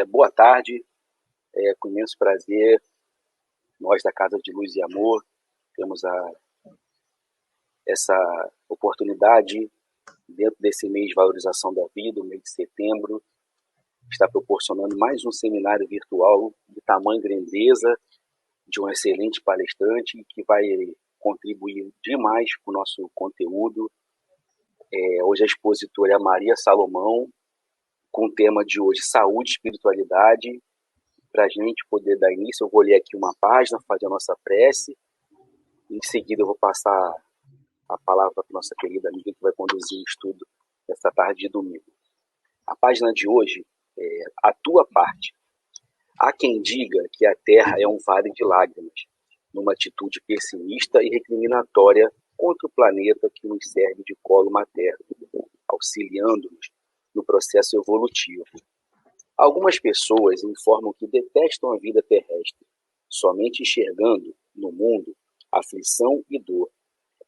Boa tarde, com imenso prazer, nós da Casa de Luz e Amor temos essa oportunidade, dentro desse mês de valorização da vida, o mês de setembro, está proporcionando mais um seminário virtual de tamanho e grandeza, de um excelente palestrante que vai contribuir demais com o nosso conteúdo. Hoje a expositora é a Maria Salomão, com o tema de hoje, saúde e espiritualidade. Para a gente poder dar início, eu vou ler aqui uma página, fazer a nossa prece. Em seguida, eu vou passar a palavra para a nossa querida amiga que vai conduzir o estudo nesta tarde de domingo. A página de hoje é a tua parte. Há quem diga que a Terra é um vale de lágrimas, numa atitude pessimista e recriminatória contra o planeta que nos serve de colo materno, auxiliando-nos no processo evolutivo. Algumas pessoas informam que detestam a vida terrestre, somente enxergando no mundo aflição e dor,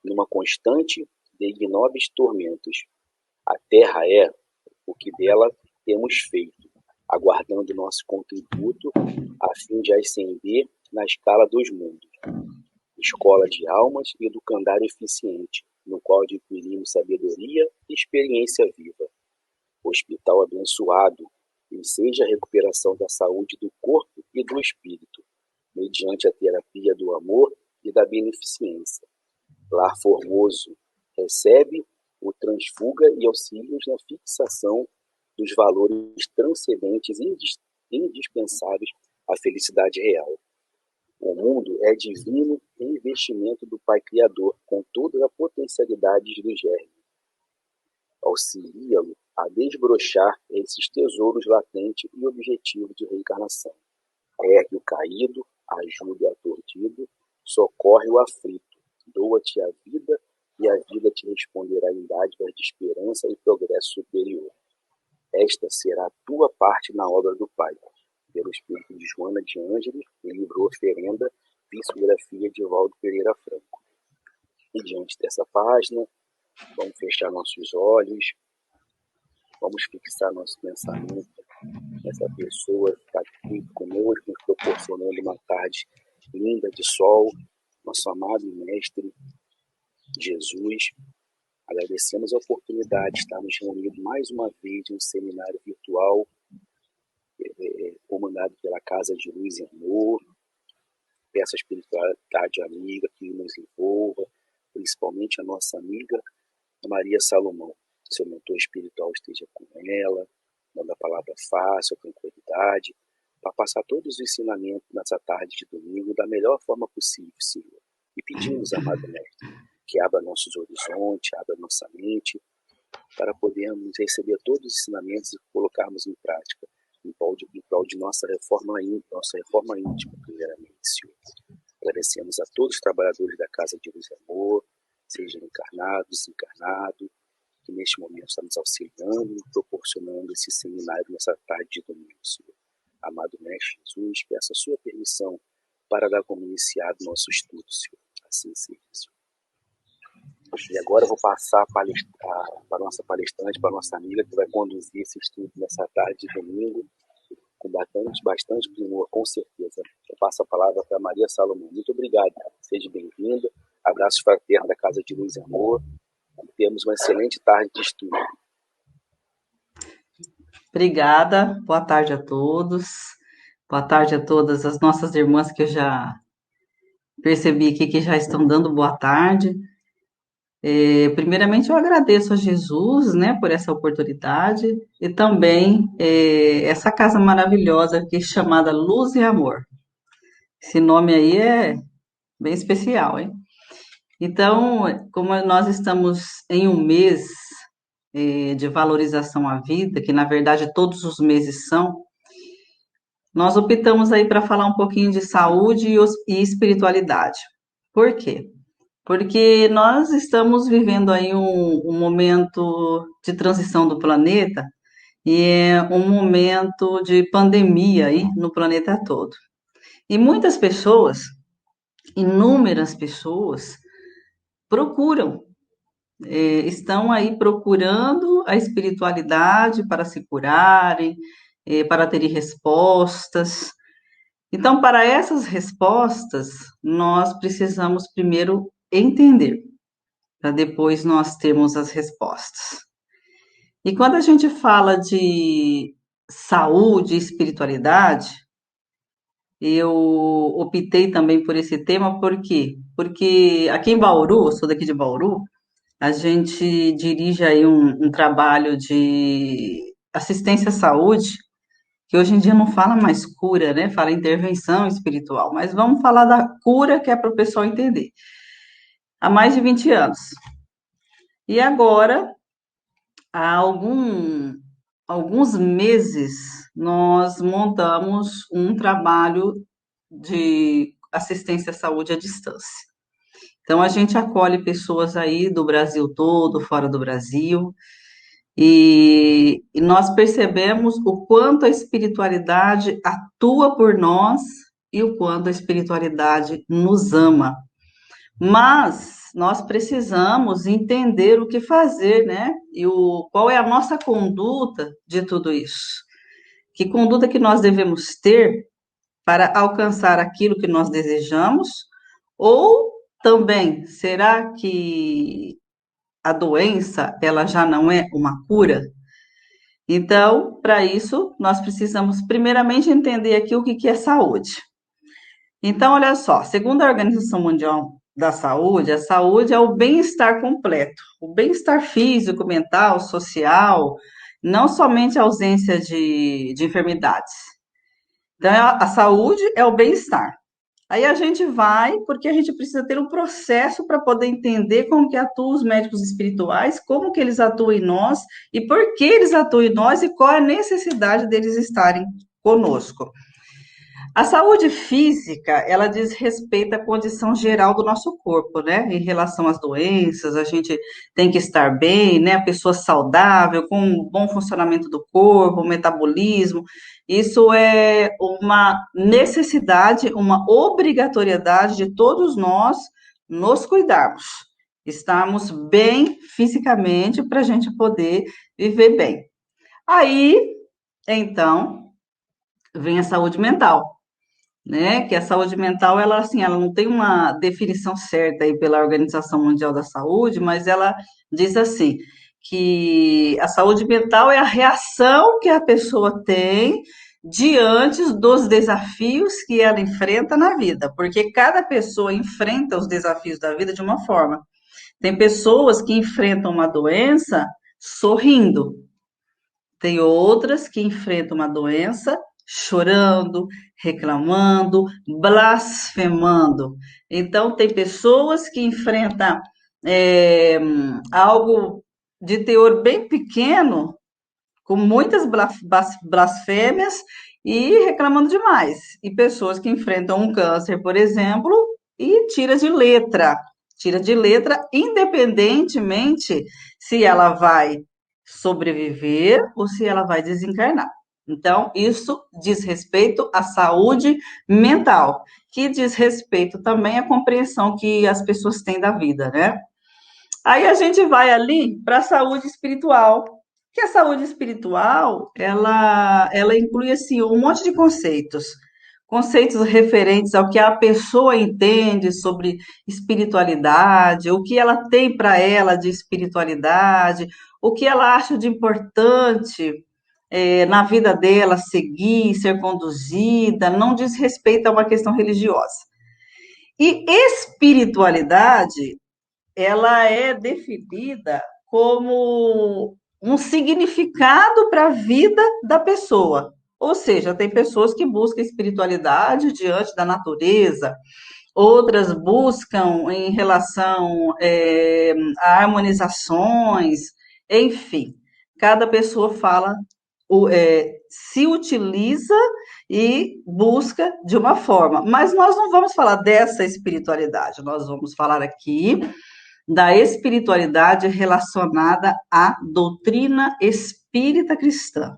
numa constante de ignóbeis tormentos. A Terra é o que dela temos feito, aguardando nosso contributo a fim de ascender na escala dos mundos. Escola de almas e educandário eficiente, no qual adquirimos sabedoria e experiência viva. Hospital abençoado, e seja a recuperação da saúde do corpo e do espírito, mediante a terapia do amor e da beneficência. Lar formoso, recebe o transfuga e auxílios na fixação dos valores transcendentes e indispensáveis à felicidade real. O mundo é divino investimento do Pai Criador, com todas as potencialidades do germe. Auxilia-lo a desbrochar esses tesouros latentes e objetivos de reencarnação. Ergue o caído, ajuda o aturdido, socorre o aflito, doa-te a vida e a vida te responderá em dádivas de esperança e progresso superior. Esta será a tua parte na obra do Pai, pelo espírito de Joana de Ângeles, livro Oferenda, psicografia de Valdo Pereira Franco. E diante dessa página, vamos fechar nossos olhos, vamos fixar nosso pensamento nessa pessoa que está aqui conosco, nos proporcionando uma tarde linda de sol, nosso amado Mestre Jesus. Agradecemos a oportunidade de estarmos reunidos mais uma vez em um seminário virtual, comandado pela Casa de Luz e Amor. Peço a espiritualidade amiga que nos envolva, principalmente a nossa amiga Maria Salomão. Seu mentor espiritual esteja com ela, dando a palavra fácil, tranquilidade, para passar todos os ensinamentos nessa tarde de domingo da melhor forma possível, Senhor. E pedimos, amado Mestre, que abra nossos horizontes, abra nossa mente, para podermos receber todos os ensinamentos e colocarmos em prática, em prol de nossa reforma íntima, primeiramente, Senhor. Agradecemos a todos os trabalhadores da Casa de Luz e Amor, sejam encarnados, desencarnados, que neste momento está nos auxiliando e proporcionando esse seminário nessa tarde de domingo, Senhor. Amado Mestre Jesus, peço a sua permissão para dar como iniciado nosso estudo, Senhor. Assim seja, Senhor. E agora eu vou passar para a nossa palestrante, para a nossa amiga, que vai conduzir esse estudo nessa tarde de domingo, com bastante primor, com certeza. Eu passo a palavra para Maria Salomão. Muito obrigado, seja bem-vinda. Abraços fraternos da Casa de Luz e Amor. Temos uma excelente tarde de estudo. Obrigada, boa tarde a todos. Boa tarde a todas as nossas irmãs que eu já percebi aqui que já estão dando boa tarde. Primeiramente, eu agradeço a Jesus, né, por essa oportunidade e também essa casa maravilhosa aqui chamada Luz e Amor. Esse nome aí é bem especial, hein? Então, como nós estamos em um mês de valorização à vida, que na verdade todos os meses são, nós optamos aí para falar um pouquinho de saúde e espiritualidade. Por quê? Porque nós estamos vivendo aí um momento de transição do planeta e é um momento de pandemia aí no planeta todo. E muitas pessoas, inúmeras pessoas, estão aí procurando a espiritualidade para se curarem, para ter respostas. Então, para essas respostas, nós precisamos primeiro entender, para depois nós termos as respostas. E quando a gente fala de saúde e espiritualidade, eu optei também por esse tema, por quê? Porque aqui em Bauru, eu sou daqui de Bauru, a gente dirige aí um trabalho de assistência à saúde, que hoje em dia não fala mais cura, né? Fala intervenção espiritual, mas vamos falar da cura, que é para o pessoal entender. Há mais de 20 anos. E agora, há alguns meses, nós montamos um trabalho de assistência à saúde à distância. Então, a gente acolhe pessoas aí do Brasil todo, fora do Brasil, e nós percebemos o quanto a espiritualidade atua por nós e o quanto a espiritualidade nos ama. Mas nós precisamos entender o que fazer, né? E qual é a nossa conduta de tudo isso. Que conduta que nós devemos ter para alcançar aquilo que nós desejamos? Ou também, será que a doença, ela já não é uma cura? Então, para isso, nós precisamos primeiramente entender aqui o que é saúde. Então, olha só, segundo a Organização Mundial da Saúde, a saúde é o bem-estar completo, o bem-estar físico, mental, social, não somente a ausência de enfermidades. Então, a saúde é o bem-estar. Aí a gente vai, porque a gente precisa ter um processo para poder entender como que atuam os médicos espirituais, como que eles atuam em nós e por que eles atuam em nós e qual é a necessidade deles estarem conosco. A saúde física, ela diz respeito à condição geral do nosso corpo, né? Em relação às doenças, a gente tem que estar bem, né? A pessoa saudável, com um bom funcionamento do corpo, metabolismo. Isso é uma necessidade, uma obrigatoriedade de todos nós nos cuidarmos. Estarmos bem fisicamente para a gente poder viver bem. Aí, então, vem a saúde mental, né? Que a saúde mental, ela assim, ela não tem uma definição certa aí pela Organização Mundial da Saúde, mas ela diz assim, que a saúde mental é a reação que a pessoa tem diante dos desafios que ela enfrenta na vida, porque cada pessoa enfrenta os desafios da vida de uma forma. Tem pessoas que enfrentam uma doença sorrindo, tem outras que enfrentam uma doença chorando, reclamando, blasfemando. Então, tem pessoas que enfrentam é, algo de teor bem pequeno, com muitas blasfêmias e reclamando demais. E pessoas que enfrentam um câncer, por exemplo, e tira de letra, independentemente se ela vai sobreviver ou se ela vai desencarnar. Então, isso diz respeito à saúde mental, que diz respeito também à compreensão que as pessoas têm da vida, né? Aí a gente vai ali para a saúde espiritual, que a saúde espiritual, ela inclui, assim, um monte de conceitos. Conceitos referentes ao que a pessoa entende sobre espiritualidade, o que ela tem para ela de espiritualidade, o que ela acha de importante na vida dela seguir, ser conduzida, não diz respeito a uma questão religiosa. E espiritualidade, ela é definida como um significado para a vida da pessoa. Ou seja, tem pessoas que buscam espiritualidade diante da natureza, outras buscam em relação a harmonizações, enfim, cada pessoa fala, se utiliza e busca de uma forma. Mas nós não vamos falar dessa espiritualidade, nós vamos falar aqui da espiritualidade relacionada à doutrina espírita cristã,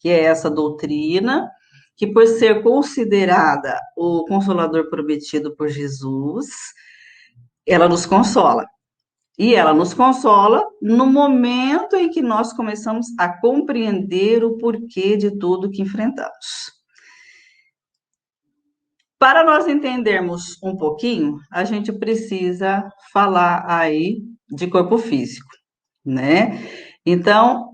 que é essa doutrina que, por ser considerada o Consolador prometido por Jesus, ela nos consola. E ela nos consola no momento em que nós começamos a compreender o porquê de tudo que enfrentamos. Para nós entendermos um pouquinho, a gente precisa falar aí de corpo físico, né? Então,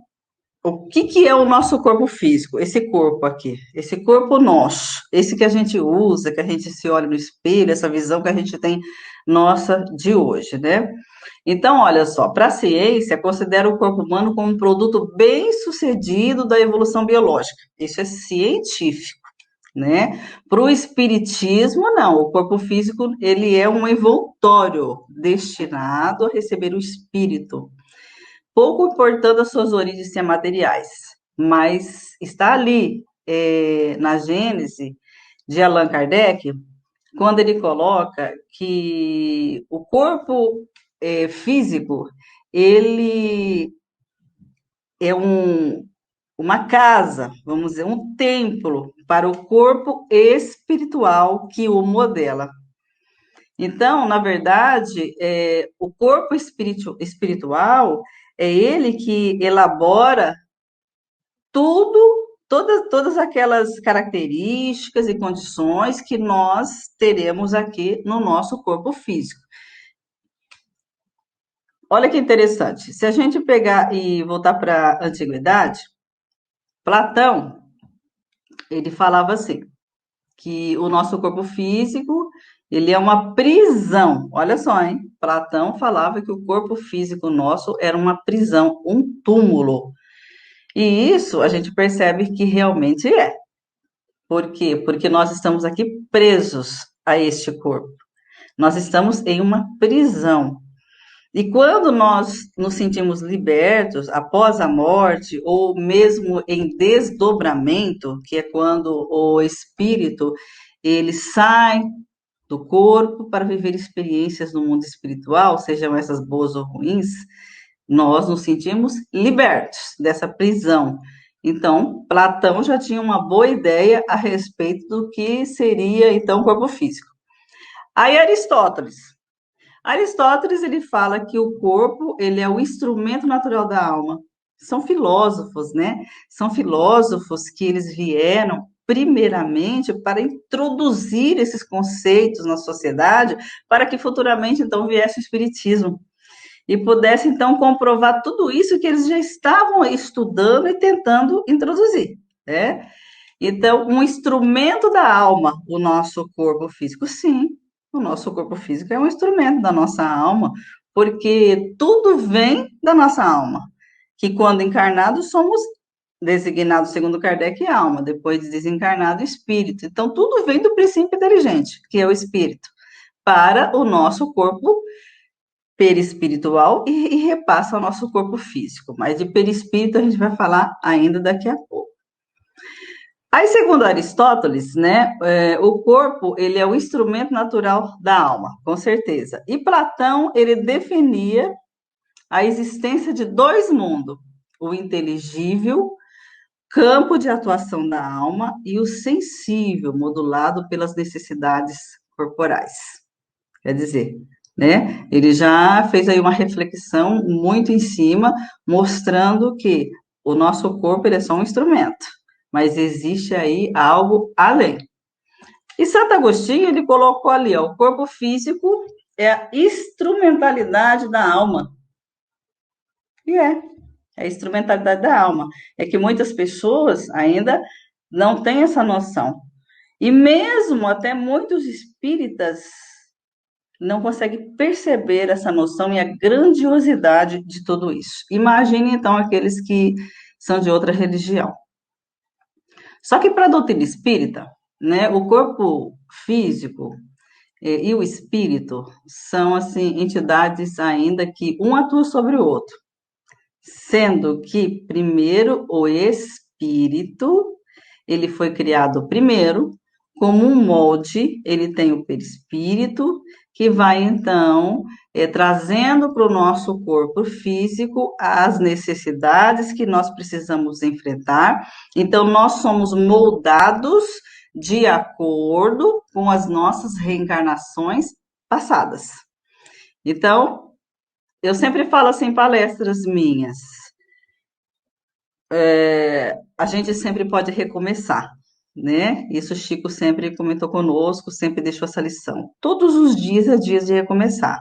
o que que é o nosso corpo físico? Esse corpo aqui, esse corpo nosso, esse que a gente usa, que a gente se olha no espelho, essa visão que a gente tem nossa de hoje, né? Então, olha só, para a ciência, considera o corpo humano como um produto bem-sucedido da evolução biológica. Isso é científico, né? Para o espiritismo, não. O corpo físico, ele é um envoltório destinado a receber o espírito, pouco importando as suas origens ser materiais, mas está ali na Gênese de Allan Kardec, quando ele coloca que o corpo físico, ele é uma casa, vamos dizer, um templo para o corpo espiritual que o modela. Então, na verdade, o corpo espiritual é ele que elabora todas aquelas características e condições que nós teremos aqui no nosso corpo físico. Olha que interessante. Se a gente pegar e voltar para a antiguidade, Platão, ele falava assim, que o nosso corpo físico, ele é uma prisão. Olha só, hein? Platão falava que o corpo físico nosso era uma prisão, um túmulo. E isso a gente percebe que realmente é. Por quê? Porque nós estamos aqui presos a este corpo. Nós estamos em uma prisão. E quando nós nos sentimos libertos após a morte, ou mesmo em desdobramento, que é quando o espírito ele sai do corpo para viver experiências no mundo espiritual, sejam essas boas ou ruins, nós nos sentimos libertos dessa prisão. Então, Platão já tinha uma boa ideia a respeito do que seria então o corpo físico. Aí Aristóteles ele fala que o corpo ele é o instrumento natural da alma. São filósofos, né? São filósofos que eles vieram primeiramente para introduzir esses conceitos na sociedade, para que futuramente então viesse o espiritismo e pudesse então comprovar tudo isso que eles já estavam estudando e tentando introduzir, né? Então, um instrumento da alma, o nosso corpo físico, sim, o nosso corpo físico é um instrumento da nossa alma, porque tudo vem da nossa alma, que quando encarnados somos designados, segundo Kardec, alma, depois de desencarnado, espírito. Então, tudo vem do princípio inteligente, que é o espírito, para o nosso corpo perispiritual e repassa ao nosso corpo físico. Mas de perispírito a gente vai falar ainda daqui a pouco. Aí, segundo Aristóteles, né, o corpo ele é o instrumento natural da alma, com certeza. E Platão ele definia a existência de dois mundos: o inteligível, campo de atuação da alma, e o sensível, modulado pelas necessidades corporais. Quer dizer, né? Ele já fez aí uma reflexão muito em cima, mostrando que o nosso corpo ele é só um instrumento, mas existe aí algo além. E Santo Agostinho ele colocou ali, ó, o corpo físico é a instrumentalidade da alma. E é a instrumentalidade da alma. É que muitas pessoas ainda não têm essa noção. E mesmo até muitos espíritas não consegue perceber essa noção e a grandiosidade de tudo isso. Imagine, então, aqueles que são de outra religião. Só que para a doutrina espírita, né, o corpo físico e o espírito são, assim, entidades ainda que um atua sobre o outro, sendo que, primeiro, o espírito, ele foi criado primeiro, como um molde, ele tem o perispírito, que vai então trazendo para o nosso corpo físico as necessidades que nós precisamos enfrentar. Então, nós somos moldados de acordo com as nossas reencarnações passadas. Então, eu sempre falo assim em palestras minhas, a gente sempre pode recomeçar, né? Isso o Chico sempre comentou conosco, sempre deixou essa lição. Todos os dias é dias de recomeçar.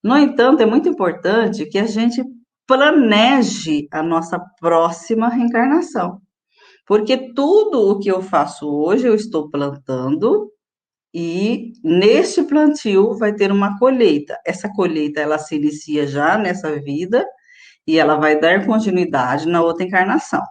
No entanto, é muito importante que a gente planeje a nossa próxima reencarnação, porque tudo o que eu faço hoje eu estou plantando e neste plantio vai ter uma colheita. Essa colheita ela se inicia já nessa vida e ela vai dar continuidade na outra encarnação.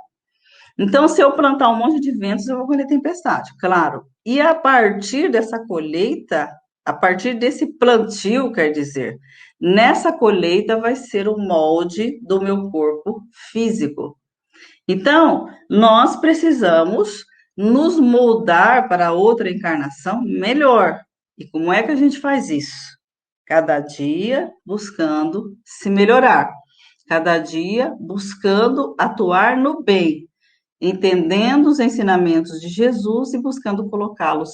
Então, se eu plantar um monte de ventos, eu vou colher tempestade, claro. E a partir dessa colheita, a partir desse plantio, quer dizer, nessa colheita vai ser o molde do meu corpo físico. Então, nós precisamos nos moldar para outra encarnação melhor. E como é que a gente faz isso? Cada dia buscando se melhorar, cada dia buscando atuar no bem, entendendo os ensinamentos de Jesus e buscando colocá-los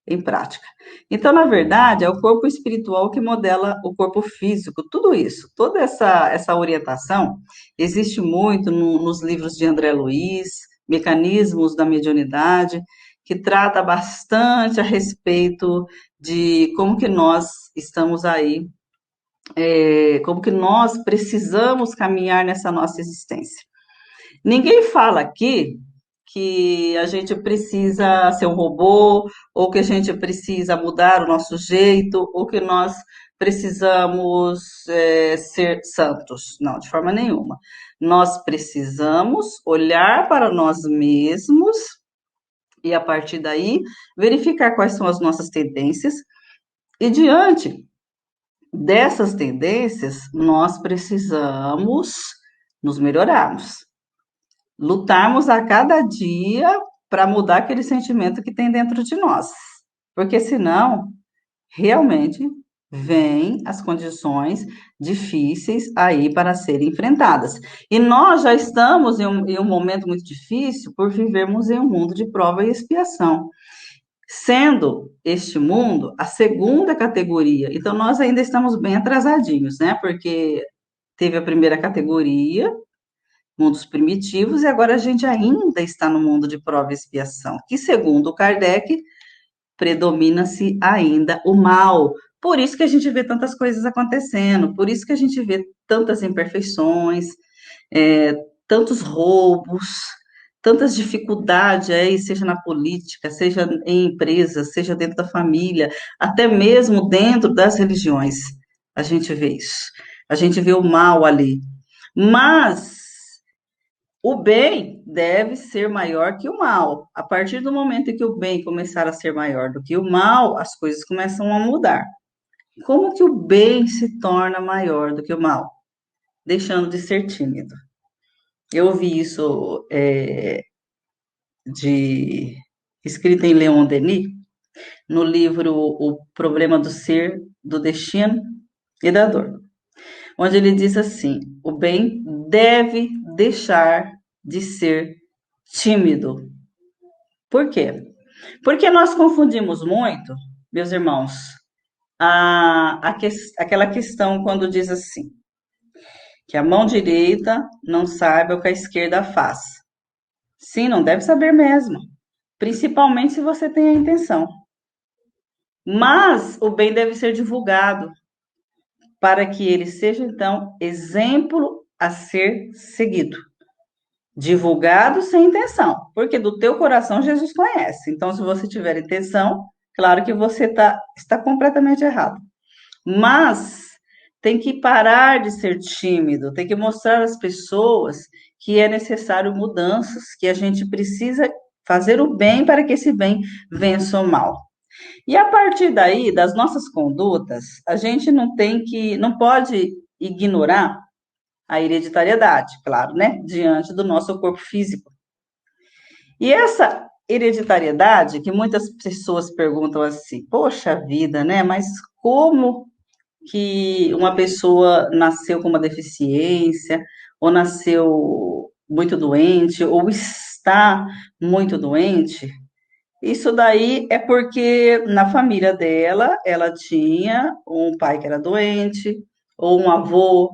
em prática. Então, na verdade, é o corpo espiritual que modela o corpo físico, tudo isso, toda essa orientação existe muito nos livros de André Luiz, Mecanismos da Mediunidade, que trata bastante a respeito de como que nós estamos aí, como que nós precisamos caminhar nessa nossa existência. Ninguém fala aqui que a gente precisa ser um robô, ou que a gente precisa mudar o nosso jeito, ou que nós precisamos ser santos. Não, de forma nenhuma. Nós precisamos olhar para nós mesmos e, a partir daí, verificar quais são as nossas tendências, e diante dessas tendências, nós precisamos nos melhorarmos, lutarmos a cada dia para mudar aquele sentimento que tem dentro de nós. Porque senão, realmente, vêm as condições difíceis aí para serem enfrentadas. E nós já estamos em um momento muito difícil por vivermos em um mundo de prova e expiação, sendo este mundo a segunda categoria. Então, nós ainda estamos bem atrasadinhos, né? Porque teve a primeira categoria, mundos primitivos, e agora a gente ainda está no mundo de prova e expiação, que, segundo Kardec, predomina-se ainda o mal. Por isso que a gente vê tantas coisas acontecendo, por isso que a gente vê tantas imperfeições, é, tantos roubos, tantas dificuldades aí, seja na política, seja em empresas, seja dentro da família, até mesmo dentro das religiões. A gente vê isso. A gente vê o mal ali. Mas o bem deve ser maior que o mal. A partir do momento em que o bem começar a ser maior do que o mal, as coisas começam a mudar. Como que o bem se torna maior do que o mal? Deixando de ser tímido. Eu ouvi isso de escrita em Leon Denis, no livro O Problema do Ser, do Destino e da Dor, onde ele diz assim: o bem deve deixar de ser tímido. Por quê? Porque nós confundimos muito, meus irmãos, aquela questão quando diz assim, que a mão direita não sabe o que a esquerda faz. Sim, não deve saber mesmo, principalmente se você tem a intenção. Mas o bem deve ser divulgado para que ele seja, então, exemplo a ser seguido. Divulgado sem intenção, porque do teu coração Jesus conhece. Então, se você tiver intenção, claro que você está completamente errado. Mas tem que parar de ser tímido, tem que mostrar às pessoas que é necessário mudanças, que a gente precisa fazer o bem para que esse bem vença o mal. E a partir daí, das nossas condutas, a gente não pode ignorar a hereditariedade, claro, né? Diante do nosso corpo físico. E essa hereditariedade, que muitas pessoas perguntam assim, poxa vida, né? Mas como que uma pessoa nasceu com uma deficiência, ou nasceu muito doente, ou está muito doente? Isso daí é porque na família dela, ela tinha um pai que era doente, ou um avô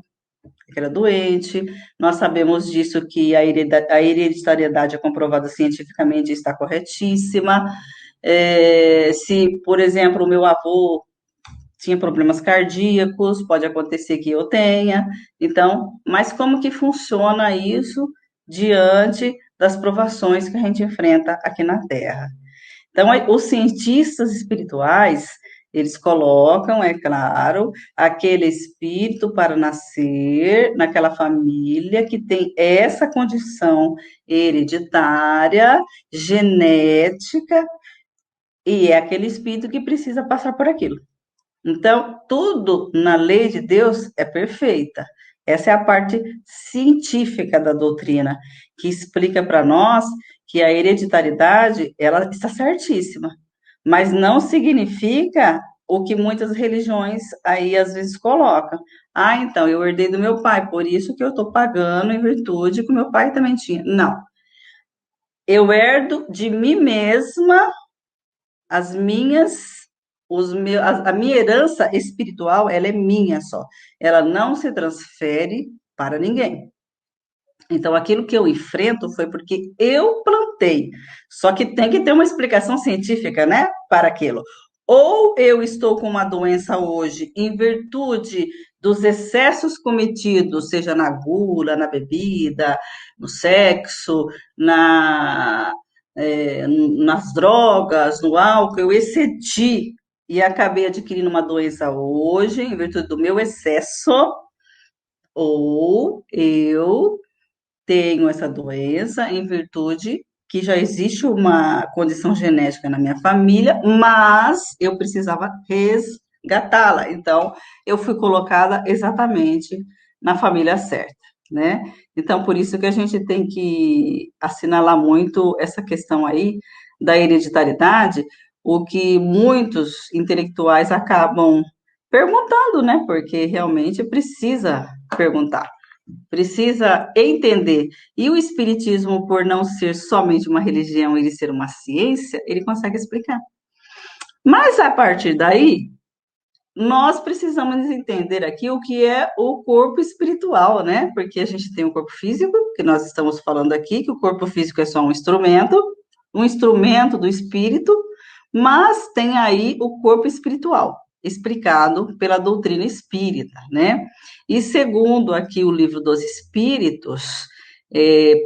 que era doente. Nós sabemos disso que a hereditariedade é comprovada cientificamente e está corretíssima. Se, por exemplo, o meu avô tinha problemas cardíacos, pode acontecer que eu tenha. Então, mas como que funciona isso diante das provações que a gente enfrenta aqui na Terra? Então, os cientistas espirituais, eles colocam, é claro, aquele espírito para nascer naquela família que tem essa condição hereditária, genética, e é aquele espírito que precisa passar por aquilo. Então, tudo na lei de Deus é perfeita. Essa é a parte científica da doutrina, que explica para nós que a hereditariedade, ela está certíssima, mas não significa o que muitas religiões aí às vezes colocam. Ah, então, eu herdei do meu pai, por isso que eu estou pagando em virtude que o meu pai também tinha. Não. Eu herdo de mim mesma as minhas, a minha herança espiritual, ela é minha só. Ela não se transfere para ninguém. Então, aquilo que eu enfrento foi porque eu plantei. Só que tem que ter uma explicação científica, né, para aquilo. Ou eu estou com uma doença hoje em virtude dos excessos cometidos, seja na gula, na bebida, no sexo, nas drogas, no álcool, eu excedi e acabei adquirindo uma doença hoje em virtude do meu excesso, ou eu tenho essa doença em virtude que já existe uma condição genética na minha família, mas eu precisava resgatá-la. Então, eu fui colocada exatamente na família certa, né? Então, por isso que a gente tem que assinalar muito essa questão aí da hereditariedade, o que muitos intelectuais acabam perguntando, né? Porque realmente precisa perguntar. Precisa entender. E o Espiritismo, por não ser somente uma religião, ele ser uma ciência, ele consegue explicar. Mas a partir daí, nós precisamos entender aqui o que é o corpo espiritual, né? Porque a gente tem o corpo físico, que nós estamos falando aqui, que o corpo físico é só um instrumento do espírito, mas tem aí o corpo espiritual, explicado pela doutrina espírita, né? E segundo aqui o livro dos Espíritos,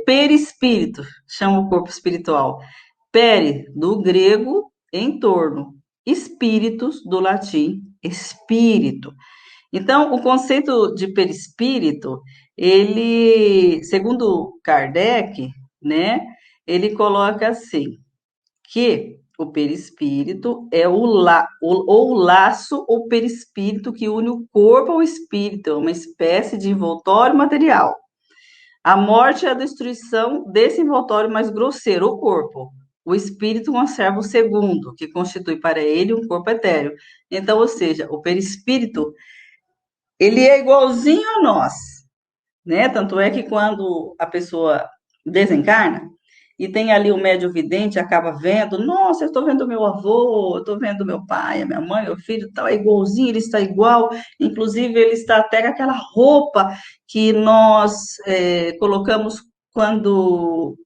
perispírito, chama o corpo espiritual. Peri, do grego, em torno. Espíritos, do latim, espírito. Então, o conceito de perispírito, ele, segundo Kardec, né, ele coloca assim, que o perispírito é o laço ou perispírito que une o corpo ao espírito, é uma espécie de envoltório material. A morte é a destruição desse envoltório mais grosseiro, o corpo. O espírito conserva o segundo, que constitui para ele um corpo etéreo. Então, ou seja, o perispírito, ele é igualzinho a nós, né? Tanto é que quando a pessoa desencarna, e tem ali o médio vidente, acaba vendo, nossa, eu estou vendo meu avô, eu estou vendo meu pai, a minha mãe, meu filho, tal, é igualzinho, ele está igual, inclusive ele está até com aquela roupa que nós colocamos quando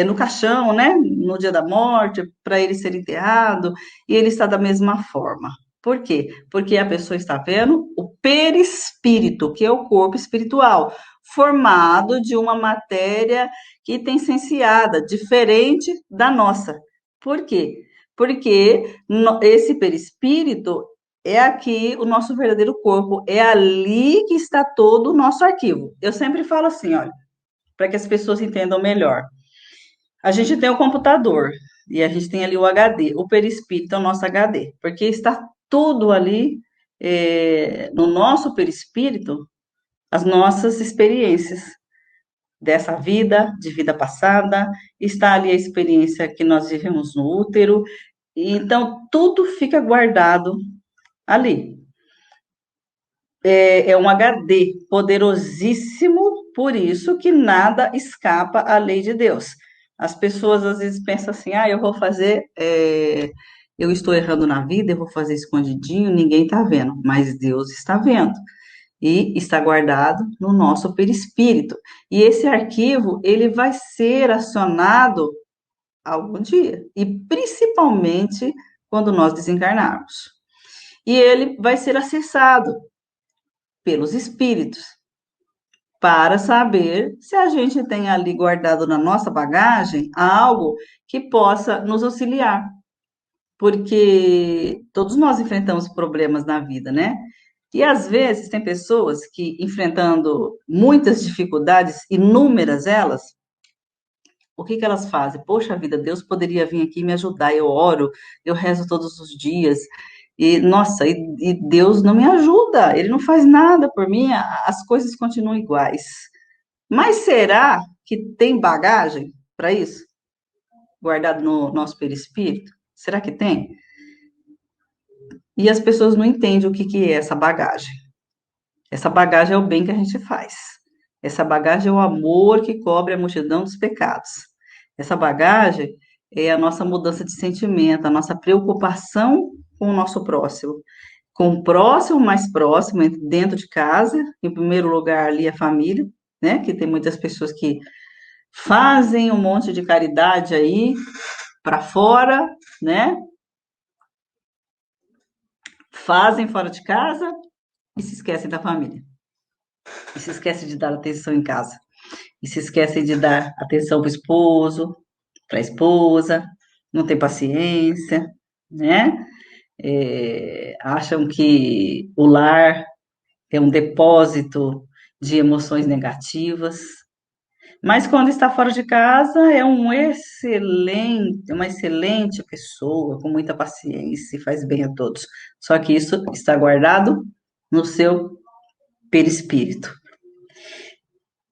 no caixão, né, no dia da morte, para ele ser enterrado, e ele está da mesma forma. Por quê? Porque a pessoa está vendo o perispírito, que é o corpo espiritual, formado de uma matéria quintessenciada, diferente da nossa. Por quê? Porque esse perispírito é aqui o nosso verdadeiro corpo, é ali que está todo o nosso arquivo. Eu sempre falo assim, olha, para que as pessoas entendam melhor. A gente tem o computador e a gente tem ali o HD, o perispírito é o nosso HD, porque está tudo ali no nosso perispírito, as nossas experiências dessa vida, de vida passada, está ali a experiência que nós vivemos no útero, e então tudo fica guardado ali. É um HD poderosíssimo, por isso que nada escapa à lei de Deus. As pessoas às vezes pensam assim, eu vou fazer, eu estou errando na vida, eu vou fazer escondidinho, ninguém está vendo, mas Deus está vendo. e está guardado no nosso perispírito. E esse arquivo, ele vai ser acionado algum dia, e principalmente quando nós desencarnarmos. E ele vai ser acessado pelos espíritos para saber se a gente tem ali guardado na nossa bagagem algo que possa nos auxiliar, porque todos nós enfrentamos problemas na vida, né? E às vezes tem pessoas que, enfrentando muitas dificuldades, inúmeras elas, o que que elas fazem? Poxa vida, Deus poderia vir aqui me ajudar. Eu oro, eu rezo todos os dias. E, nossa, e Deus não me ajuda, Ele não faz nada por mim, as coisas continuam iguais. Mas será que tem bagagem para isso? Guardado no nosso perispírito? Será que tem? E as pessoas não entendem o que que é essa bagagem. Essa bagagem é o bem que a gente faz. Essa bagagem é o amor que cobre a multidão dos pecados. Essa bagagem é a nossa mudança de sentimento, a nossa preocupação com o nosso próximo. Com o próximo mais próximo, dentro de casa, em primeiro lugar ali a família, né? Que tem muitas pessoas que fazem um monte de caridade aí para fora, né? Fazem fora de casa e se esquecem da família. E se esquecem de dar atenção em casa. E se esquecem de dar atenção para o esposo, para a esposa, não tem paciência, né? Acham que o lar é um depósito de emoções negativas, mas quando está fora de casa é uma excelente pessoa, com muita paciência e faz bem a todos. Só que isso está guardado no seu perispírito.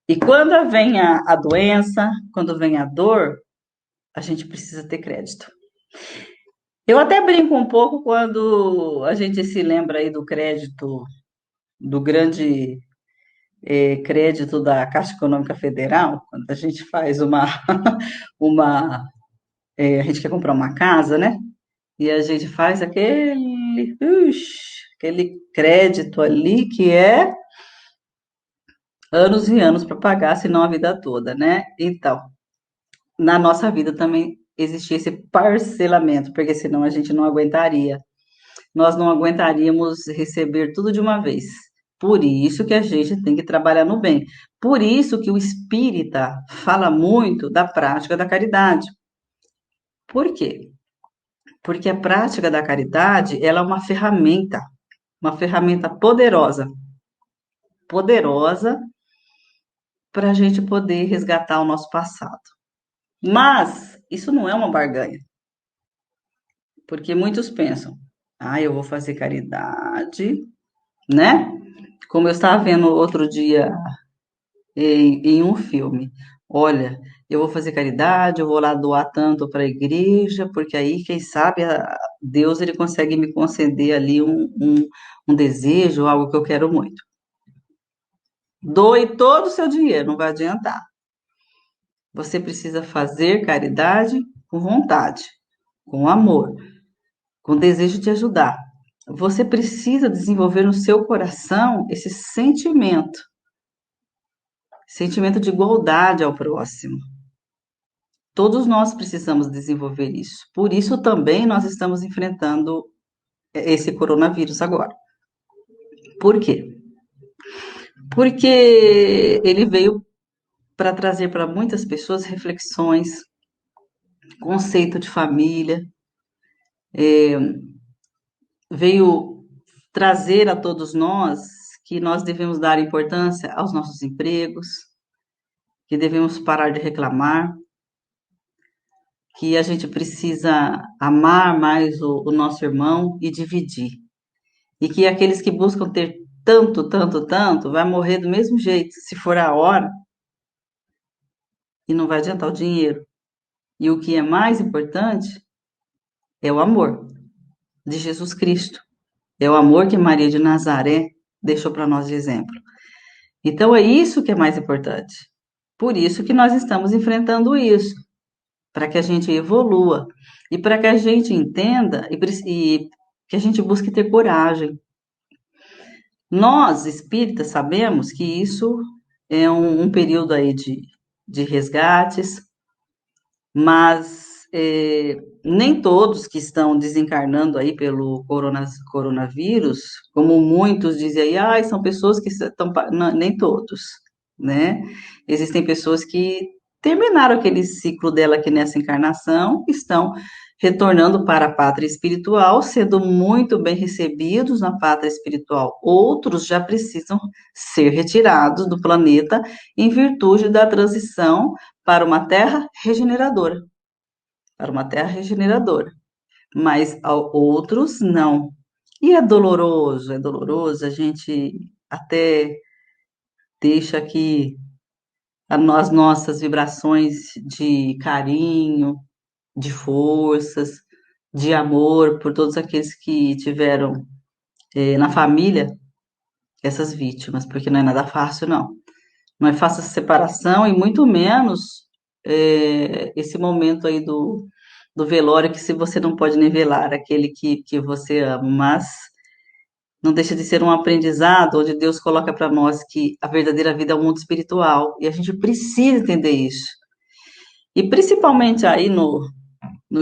E quando vem a doença, quando vem a dor, a gente precisa ter crédito. Eu até brinco um pouco quando a gente se lembra aí do crédito, do grande crédito da Caixa Econômica Federal, quando a gente faz uma a gente quer comprar uma casa, né? E a gente faz aquele crédito ali que é anos e anos para pagar, senão a vida toda, né? Então, na nossa vida também existia esse parcelamento, porque senão a gente não aguentaria. Nós não aguentaríamos receber tudo de uma vez. Por isso que a gente tem que trabalhar no bem. Por isso que o espírita fala muito da prática da caridade. Por quê? Porque a prática da caridade, ela é uma ferramenta poderosa, poderosa para a gente poder resgatar o nosso passado. Mas isso não é uma barganha, porque muitos pensam, eu vou fazer caridade, né? Como eu estava vendo outro dia em um filme. Olha, eu vou fazer caridade, eu vou lá doar tanto para a igreja, porque aí, quem sabe, Deus ele consegue me conceder ali um desejo, algo que eu quero muito. Doe todo o seu dinheiro, não vai adiantar. Você precisa fazer caridade com vontade, com amor, com desejo de ajudar. Você precisa desenvolver no seu coração esse sentimento de igualdade ao próximo. Todos nós precisamos desenvolver isso. Por isso também nós estamos enfrentando esse coronavírus agora. Por quê? Porque ele veio para trazer para muitas pessoas reflexões, conceito de família, veio trazer a todos nós que nós devemos dar importância aos nossos empregos, que devemos parar de reclamar, que a gente precisa amar mais o nosso irmão e dividir. E que aqueles que buscam ter tanto, tanto, tanto, vai morrer do mesmo jeito, se for a hora, e não vai adiantar o dinheiro. E o que é mais importante é o amor de Jesus Cristo. É o amor que Maria de Nazaré deixou para nós de exemplo. Então é isso que é mais importante. Por isso que nós estamos enfrentando isso, para que a gente evolua e para que a gente entenda e que a gente busque ter coragem. Nós, espíritas, sabemos que isso é um período aí de resgates, mas nem todos que estão desencarnando aí pelo coronavírus, como muitos dizem aí, são pessoas que estão, não, nem todos, né? Existem pessoas que terminaram aquele ciclo dela aqui nessa encarnação, estão retornando para a pátria espiritual, sendo muito bem recebidos na pátria espiritual. Outros já precisam ser retirados do planeta em virtude da transição para uma terra regeneradora, para uma terra regeneradora, mas outros não. E é doloroso, a gente até deixa aqui as nossas vibrações de carinho, de forças, de amor por todos aqueles que tiveram na família essas vítimas, porque não é nada fácil, não. Não é fácil essa separação e muito menos esse momento aí do velório, que se você não pode nem velar aquele que você ama, mas não deixa de ser um aprendizado onde Deus coloca para nós que a verdadeira vida é o mundo espiritual e a gente precisa entender isso. E principalmente aí no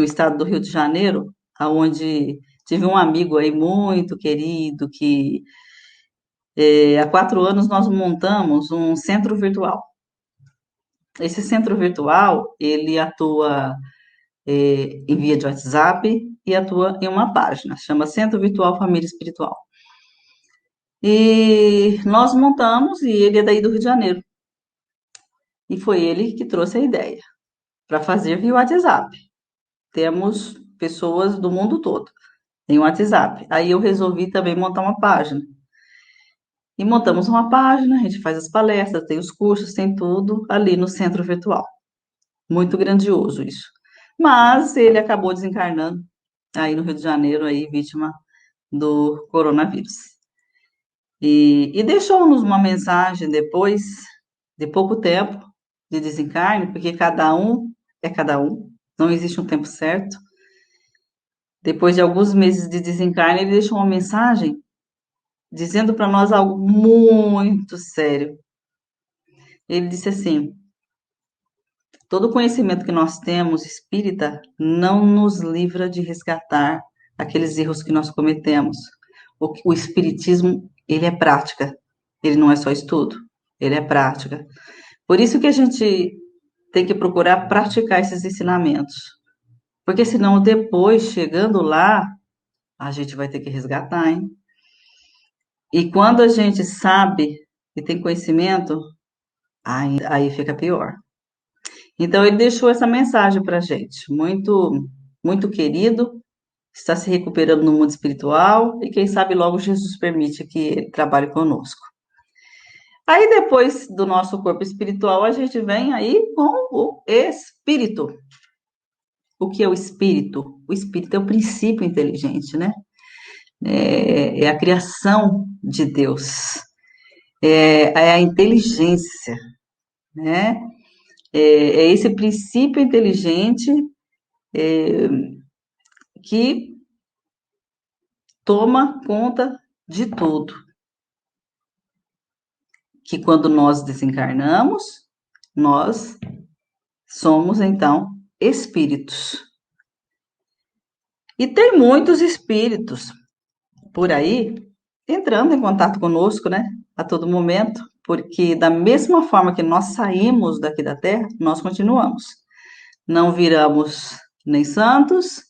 estado do Rio de Janeiro, onde tive um amigo aí muito querido que há 4 anos nós montamos um centro virtual. Esse centro virtual, ele atua em via de WhatsApp e atua em uma página, chama Centro Virtual Família Espiritual. E nós montamos, e ele é daí do Rio de Janeiro. E foi ele que trouxe a ideia para fazer via WhatsApp. Temos pessoas do mundo todo em WhatsApp. Aí eu resolvi também montar uma página. E montamos uma página, a gente faz as palestras, tem os cursos, tem tudo ali no centro virtual. Muito grandioso isso. Mas ele acabou desencarnando aí no Rio de Janeiro, aí vítima do coronavírus. E deixou-nos uma mensagem depois de pouco tempo de desencarne, porque cada um é cada um, não existe um tempo certo. Depois de alguns meses de desencarne, ele deixou uma mensagem dizendo para nós algo muito sério. Ele disse assim: todo o conhecimento que nós temos espírita não nos livra de resgatar aqueles erros que nós cometemos. O espiritismo, ele é prática, ele não é só estudo, ele é prática. Por isso que a gente tem que procurar praticar esses ensinamentos, porque senão depois, chegando lá, a gente vai ter que resgatar, hein? E quando a gente sabe e tem conhecimento, aí fica pior. Então, ele deixou essa mensagem para a gente, muito, muito querido, está se recuperando no mundo espiritual e quem sabe logo Jesus permite que ele trabalhe conosco. Aí, depois do nosso corpo espiritual, a gente vem aí com o espírito. O que é o espírito? O espírito é o princípio inteligente, né? É a criação de Deus, é a inteligência, né? É esse princípio inteligente que toma conta de tudo. Que quando nós desencarnamos, nós somos então espíritos. E tem muitos espíritos por aí entrando em contato conosco, né? A todo momento, porque da mesma forma que nós saímos daqui da Terra, nós continuamos. Não viramos nem santos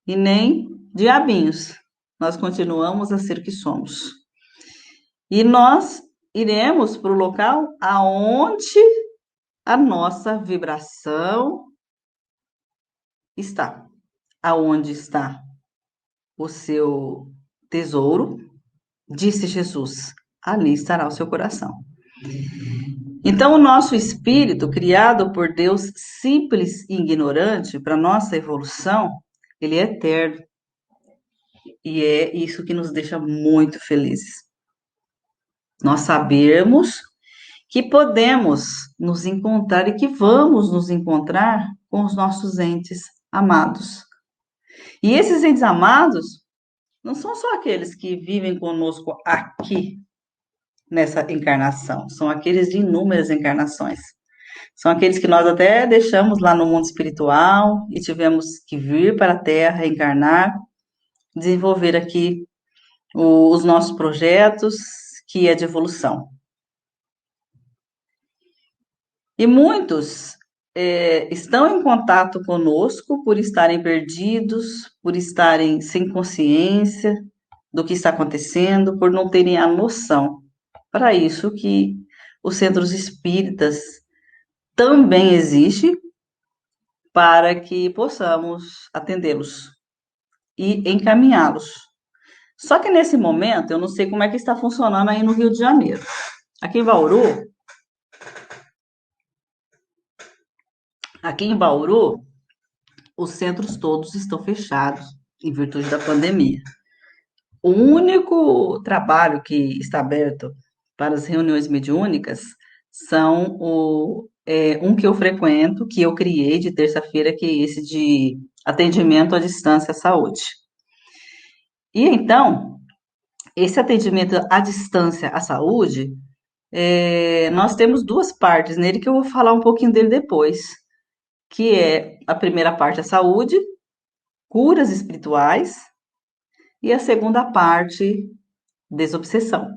e nem diabinhos. Nós continuamos a ser o que somos. E nós iremos para o local aonde a nossa vibração está. Aonde está o seu tesouro, disse Jesus, ali estará o seu coração. Então, o nosso espírito, criado por Deus simples e ignorante para nossa evolução, ele é eterno. E é isso que nos deixa muito felizes. Nós sabemos que podemos nos encontrar e que vamos nos encontrar com os nossos entes amados. E esses entes amados, não são só aqueles que vivem conosco aqui nessa encarnação, são aqueles de inúmeras encarnações. São aqueles que nós até deixamos lá no mundo espiritual e tivemos que vir para a Terra, reencarnar, desenvolver aqui os nossos projetos, que é de evolução. E muitos estão em contato conosco por estarem perdidos, por estarem sem consciência do que está acontecendo, por não terem a noção. Para isso que os centros espíritas também existem, para que possamos atendê-los e encaminhá-los. Só que nesse momento, eu não sei como é que está funcionando aí no Rio de Janeiro. Aqui em Bauru, os centros todos estão fechados em virtude da pandemia. O único trabalho que está aberto para as reuniões mediúnicas são um que eu frequento, que eu criei de terça-feira, que é esse de atendimento à distância à saúde. E então, esse atendimento à distância à saúde, nós temos duas partes nele que eu vou falar um pouquinho dele depois, que é a primeira parte a saúde, curas espirituais, e a segunda parte, desobsessão.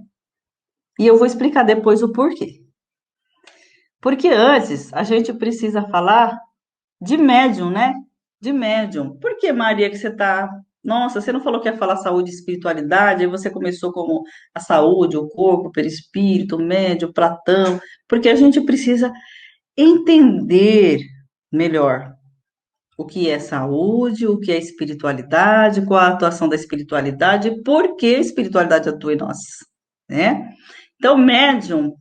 E eu vou explicar depois o porquê. Porque antes a gente precisa falar de médium, né? De médium. Por que, Maria, que você tá. Nossa, você não falou que ia falar saúde e espiritualidade, aí você começou como a saúde, o corpo, o perispírito, o médium, Platão, porque a gente precisa entender melhor o que é saúde, o que é espiritualidade, qual a atuação da espiritualidade, e por que a espiritualidade atua em nós, né? Então, médium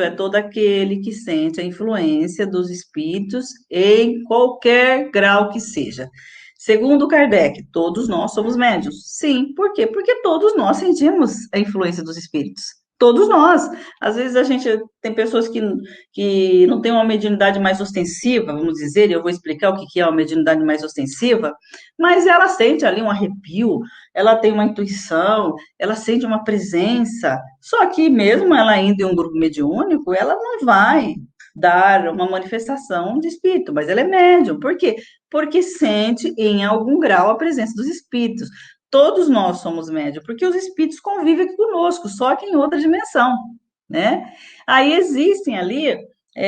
é todo aquele que sente a influência dos espíritos em qualquer grau que seja. Segundo Kardec, todos nós somos médios. Sim, por quê? Porque todos nós sentimos a influência dos espíritos. Todos nós. Às vezes a gente tem pessoas que não têm uma mediunidade mais ostensiva, vamos dizer, e eu vou explicar o que é uma mediunidade mais ostensiva, mas ela sente ali um arrepio, ela tem uma intuição, ela sente uma presença. Só que mesmo ela indo em um grupo mediúnico, ela não vai dar uma manifestação de espírito, mas ela é médium. Por quê? Porque sente em algum grau a presença dos espíritos. Todos nós somos médium, porque os espíritos convivem aqui conosco, só que em outra dimensão, né? Aí existem ali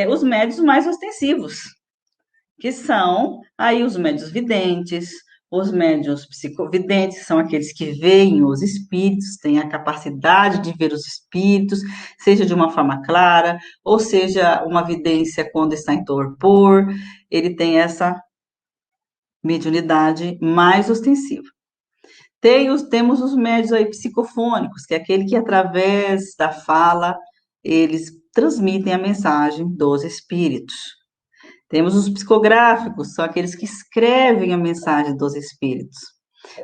os médios mais ostensivos, que são aí os médios videntes, os médios psicovidentes, são aqueles que veem os espíritos, têm a capacidade de ver os espíritos, seja de uma forma clara, ou seja, uma vidência quando está em torpor, ele tem essa mediunidade mais ostensiva. Temos os médios aí psicofônicos, que é aquele que através da fala, eles transmitem a mensagem dos espíritos. Temos os psicográficos, são aqueles que escrevem a mensagem dos espíritos.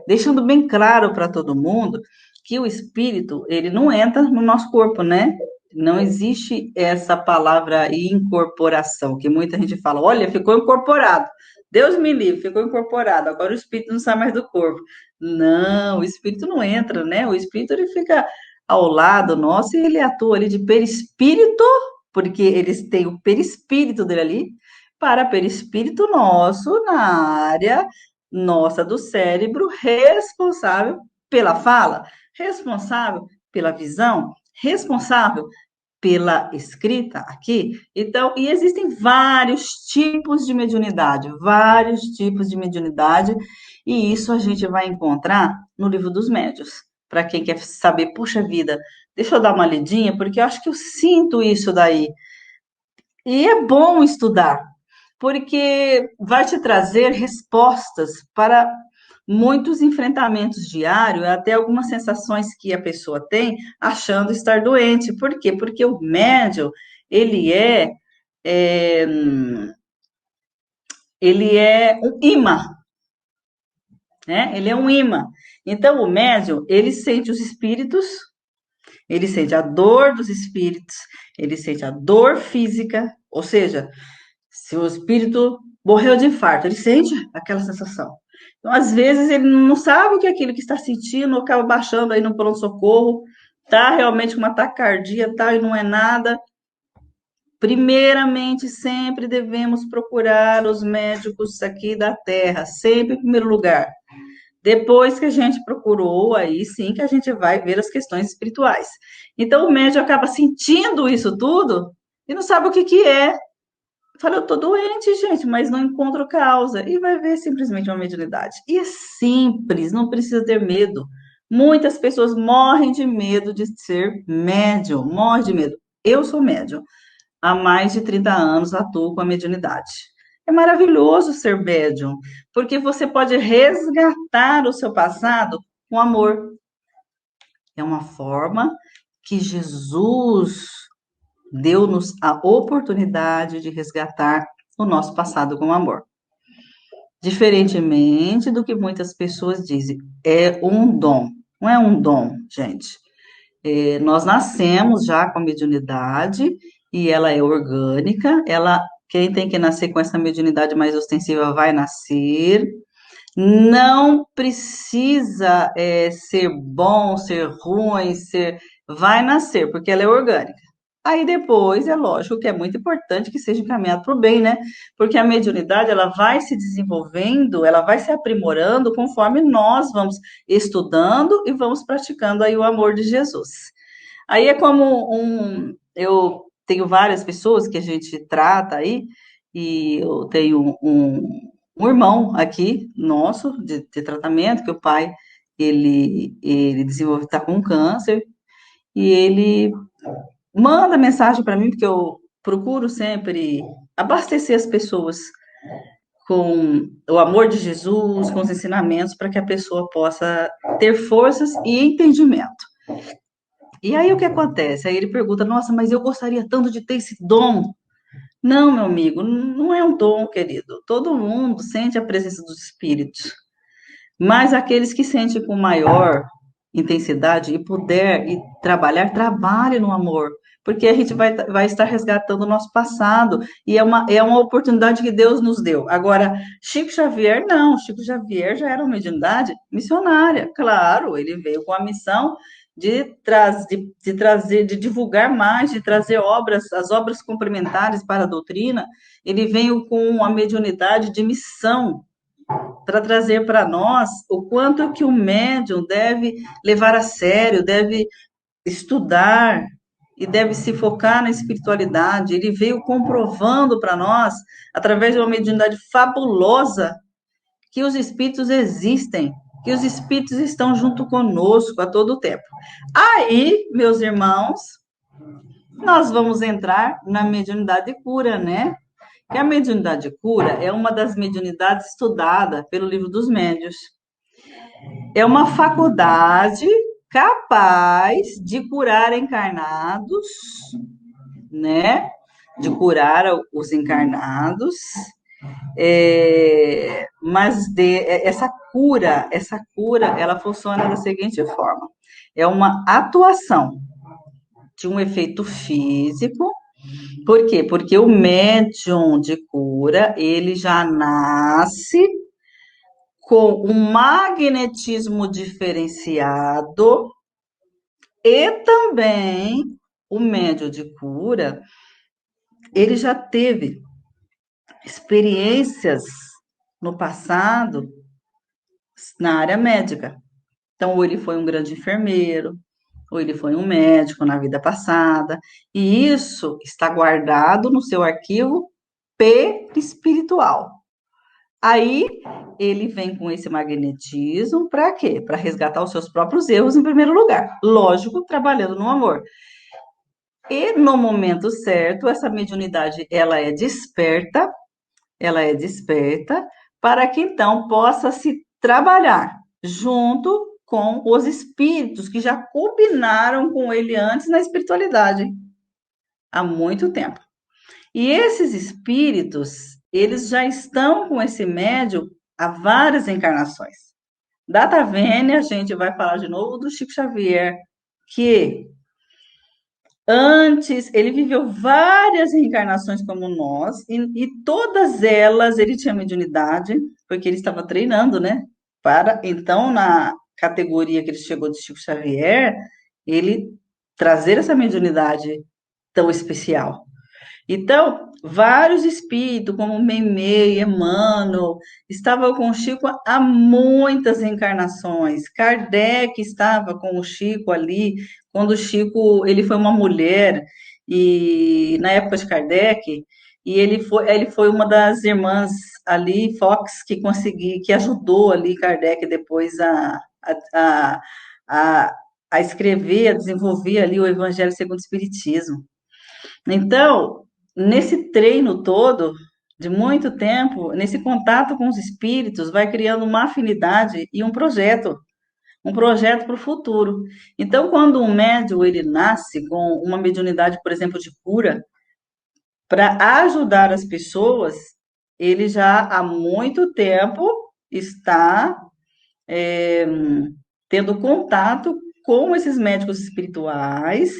Deixando bem claro para todo mundo que o espírito, ele não entra no nosso corpo, né? Não existe essa palavra incorporação, que muita gente fala, olha, ficou incorporado. Deus me livre, ficou incorporado, agora o espírito não sai mais do corpo. Não, o espírito não entra, né? O espírito, ele fica ao lado nosso e ele atua ali de perispírito, porque eles têm o perispírito dele ali, para perispírito nosso na área nossa do cérebro, responsável pela fala, responsável pela visão, responsável pela escrita aqui. Então, e existem vários tipos de mediunidade, e isso a gente vai encontrar no Livro dos Médiuns. Para quem quer saber, puxa vida, deixa eu dar uma lidinha, porque eu acho que eu sinto isso daí. E é bom estudar, porque vai te trazer respostas para muitos enfrentamentos diários, até algumas sensações que a pessoa tem achando estar doente. Por quê? Porque o médium, ele é, ele é um imã, né? Ele é um imã. Então, o médium, ele sente os espíritos, ele sente a dor dos espíritos, ele sente a dor física, ou seja, se o espírito morreu de infarto, ele sente aquela sensação. Então, às vezes, ele não sabe o que é aquilo que está sentindo, acaba baixando aí no pronto-socorro, tá realmente com uma taquicardia, tá, e não é nada. Primeiramente, sempre devemos procurar os médicos aqui da terra, sempre em primeiro lugar. Depois que a gente procurou, aí sim que a gente vai ver as questões espirituais. Então, o médico acaba sentindo isso tudo e não sabe o que que é. Fala, eu tô doente, gente, mas não encontro causa. E vai ver simplesmente uma mediunidade. E é simples, não precisa ter medo. Muitas pessoas morrem de medo de ser médium, morrem de medo. Eu sou médium. Há mais de 30 anos atuo com a mediunidade. É maravilhoso ser médium, porque você pode resgatar o seu passado com amor. É uma forma que Jesus deu-nos a oportunidade de resgatar o nosso passado com amor. Diferentemente do que muitas pessoas dizem, é um dom. Não é um dom, gente. Nós nascemos já com a mediunidade e ela é orgânica. Quem tem que nascer com essa mediunidade mais ostensiva vai nascer. Não precisa ser bom, ser ruim, vai nascer, porque ela é orgânica. Aí depois, é lógico que é muito importante que seja encaminhado para o bem, né? Porque a mediunidade, ela vai se desenvolvendo, ela vai se aprimorando conforme nós vamos estudando e vamos praticando aí o amor de Jesus. Aí é como eu tenho várias pessoas que a gente trata aí, e eu tenho um irmão aqui, nosso, de tratamento, que o pai, ele desenvolveu, está com câncer, e ele manda mensagem para mim, porque eu procuro sempre abastecer as pessoas com o amor de Jesus, com os ensinamentos, para que a pessoa possa ter forças e entendimento. E aí o que acontece? Aí ele pergunta: nossa, mas eu gostaria tanto de ter esse dom. Não, meu amigo, não é um dom, querido. Todo mundo sente a presença dos espíritos, mas aqueles que sentem com maior intensidade e puder e trabalhar, trabalhe no amor, porque a gente vai estar resgatando o nosso passado, e é uma oportunidade que Deus nos deu. Agora, Chico Xavier, não, Chico Xavier já era uma mediunidade missionária, claro, ele veio com a missão de trazer, de divulgar mais, de trazer obras, as obras complementares para a doutrina. Ele veio com a mediunidade de missão, para trazer para nós o quanto que o médium deve levar a sério, deve estudar e deve se focar na espiritualidade. Ele veio comprovando para nós, através de uma mediunidade fabulosa, que os espíritos existem, que os espíritos estão junto conosco a todo tempo. Aí, meus irmãos, nós vamos entrar na mediunidade de cura, né? Que a mediunidade de cura é uma das mediunidades estudada pelo Livro dos Médiuns. É uma faculdade capaz de curar encarnados, né? De curar os encarnados, essa cura, ela funciona da seguinte forma: é uma atuação de um efeito físico. Por quê? Porque o médium de cura, ele já nasce com um magnetismo diferenciado, e também o médium de cura, ele já teve experiências no passado na área médica. Então, ou ele foi um grande enfermeiro, ou ele foi um médico na vida passada, e isso está guardado no seu arquivo perispiritual. Aí ele vem com esse magnetismo para quê? Para resgatar os seus próprios erros em primeiro lugar. Lógico, trabalhando no amor. E no momento certo, essa mediunidade ela é desperta para que então possa se trabalhar junto com os espíritos que já combinaram com ele antes na espiritualidade, há muito tempo. E esses espíritos, eles já estão com esse médium há várias encarnações. Data vênia, a gente vai falar de novo do Chico Xavier, que antes ele viveu várias reencarnações como nós, e todas elas ele tinha mediunidade, porque ele estava treinando, né? para, então, na categoria que ele chegou de Chico Xavier, ele trazer essa mediunidade tão especial. Então, vários espíritos, como Meimei, Emmanuel, estavam com o Chico há muitas encarnações. Kardec estava com o Chico ali, quando o Chico, ele foi uma mulher, e na época de Kardec, e ele foi uma das irmãs ali, Fox, que ajudou ali Kardec depois a, a, a escrever, a desenvolver ali o Evangelho segundo o Espiritismo. Então, nesse treino todo, de muito tempo, nesse contato com os espíritos, vai criando uma afinidade e um projeto para o futuro. Então, quando um médium ele nasce com uma mediunidade, por exemplo, de cura, para ajudar as pessoas, ele já há muito tempo está é, tendo contato com esses médicos espirituais.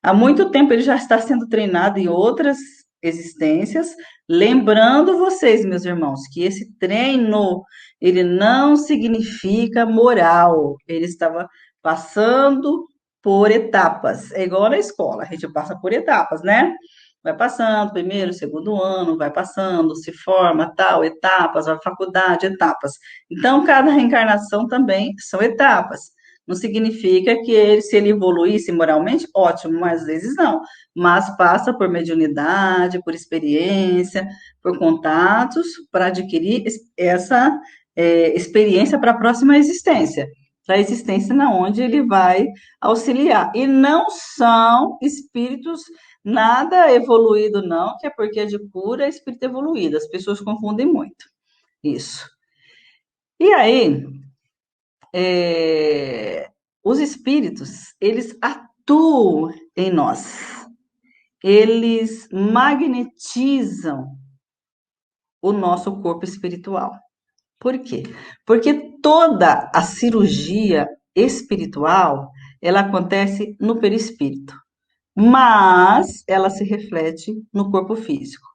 Há muito tempo ele já está sendo treinado em outras existências, lembrando vocês, meus irmãos, que esse treino, ele não significa moral, ele estava passando por etapas, é igual na escola, a gente passa por etapas, né? Vai passando, primeiro, segundo ano, vai passando, se forma, tal, etapas, vai à faculdade, etapas. Então, cada reencarnação também são etapas. Não significa que ele, se ele evoluísse moralmente, ótimo, mas às vezes não. Mas passa por mediunidade, por experiência, por contatos, para adquirir essa experiência para a próxima existência. Para a existência na onde ele vai auxiliar. E não são espíritos nada evoluído, não, que é porque é de cura, é espírito evoluído. As pessoas confundem muito isso. E aí, os espíritos, eles atuam em nós, eles magnetizam o nosso corpo espiritual. Por quê? Porque toda a cirurgia espiritual, ela acontece no perispírito, mas ela se reflete no corpo físico.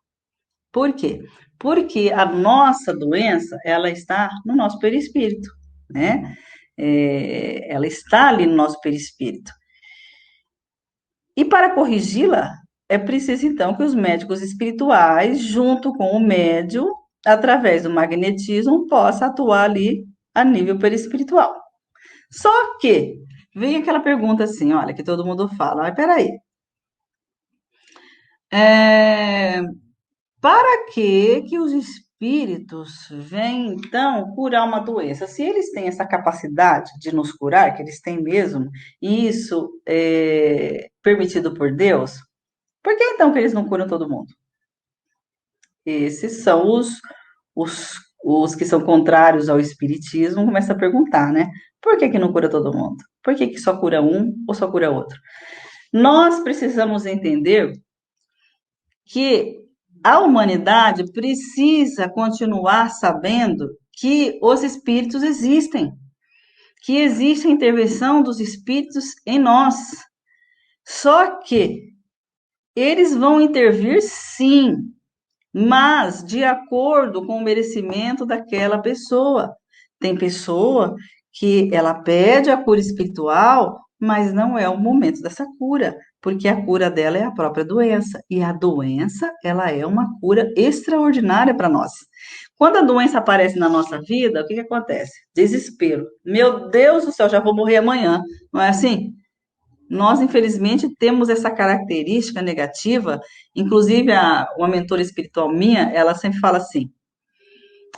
Por quê? Porque a nossa doença, ela está no nosso perispírito, né? Ela está ali no nosso perispírito. E para corrigi-la, é preciso então que os médicos espirituais, junto com o médium, através do magnetismo, possa atuar ali a nível perispiritual. Só que vem aquela pergunta assim, olha, que todo mundo fala, mas peraí, é, para que os espíritos vêm, então, curar uma doença? Se eles têm essa capacidade de nos curar, que eles têm mesmo, e isso é permitido por Deus, por que então que eles não curam todo mundo? Esses são os, os que são contrários ao espiritismo, começam a perguntar, né? Por que não cura todo mundo? Por que só cura um ou só cura outro? Nós precisamos entender que a humanidade precisa continuar sabendo que os espíritos existem, que existe a intervenção dos espíritos em nós. Só que eles vão intervir sim, mas de acordo com o merecimento daquela pessoa. Tem pessoa que ela pede a cura espiritual, mas não é o momento dessa cura, porque a cura dela é a própria doença, e a doença, ela é uma cura extraordinária para nós. Quando a doença aparece na nossa vida, o que acontece? Desespero. Meu Deus do céu, já vou morrer amanhã. Não é assim? Nós, infelizmente, temos essa característica negativa, inclusive uma mentora espiritual minha, ela sempre fala assim,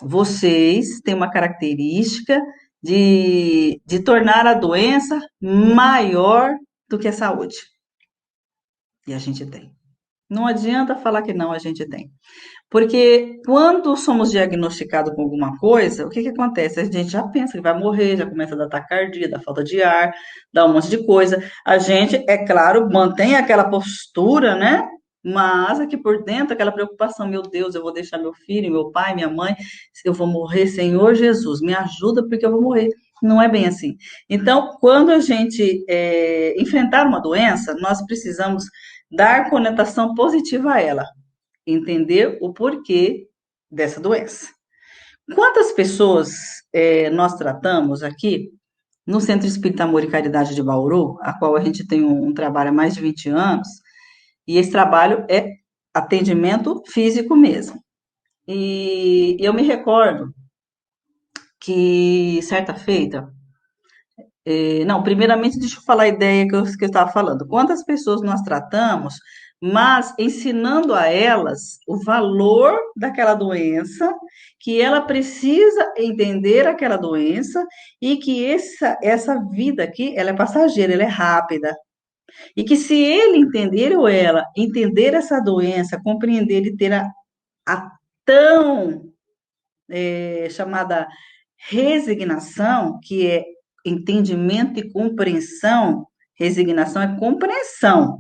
vocês têm uma característica de tornar a doença maior do que a saúde. E a gente tem. Não adianta falar que não, a gente tem. Porque quando somos diagnosticados com alguma coisa, o que acontece? A gente já pensa que vai morrer, já começa a dar taquicardia, dar falta de ar, dá um monte de coisa. A gente, é claro, mantém aquela postura, né? Mas aqui por dentro, aquela preocupação, meu Deus, eu vou deixar meu filho, meu pai, minha mãe, eu vou morrer, Senhor Jesus, me ajuda porque eu vou morrer. Não é bem assim. Então, quando a gente enfrentar uma doença, nós precisamos dar conotação positiva a ela, entender o porquê dessa doença. Quantas pessoas nós tratamos aqui no Centro Espírita Amor e Caridade de Bauru, a qual a gente tem um trabalho há mais de 20 anos, e esse trabalho é atendimento físico mesmo. E eu me recordo que certa feita, não, primeiramente deixa eu falar a ideia que eu estava falando. Quantas pessoas nós tratamos, mas ensinando a elas o valor daquela doença, que ela precisa entender aquela doença e que essa vida aqui, ela é passageira, ela é rápida. E que se ele entender ou ela entender essa doença, compreender e ter a tão chamada resignação, que é entendimento e compreensão. Resignação é compreensão,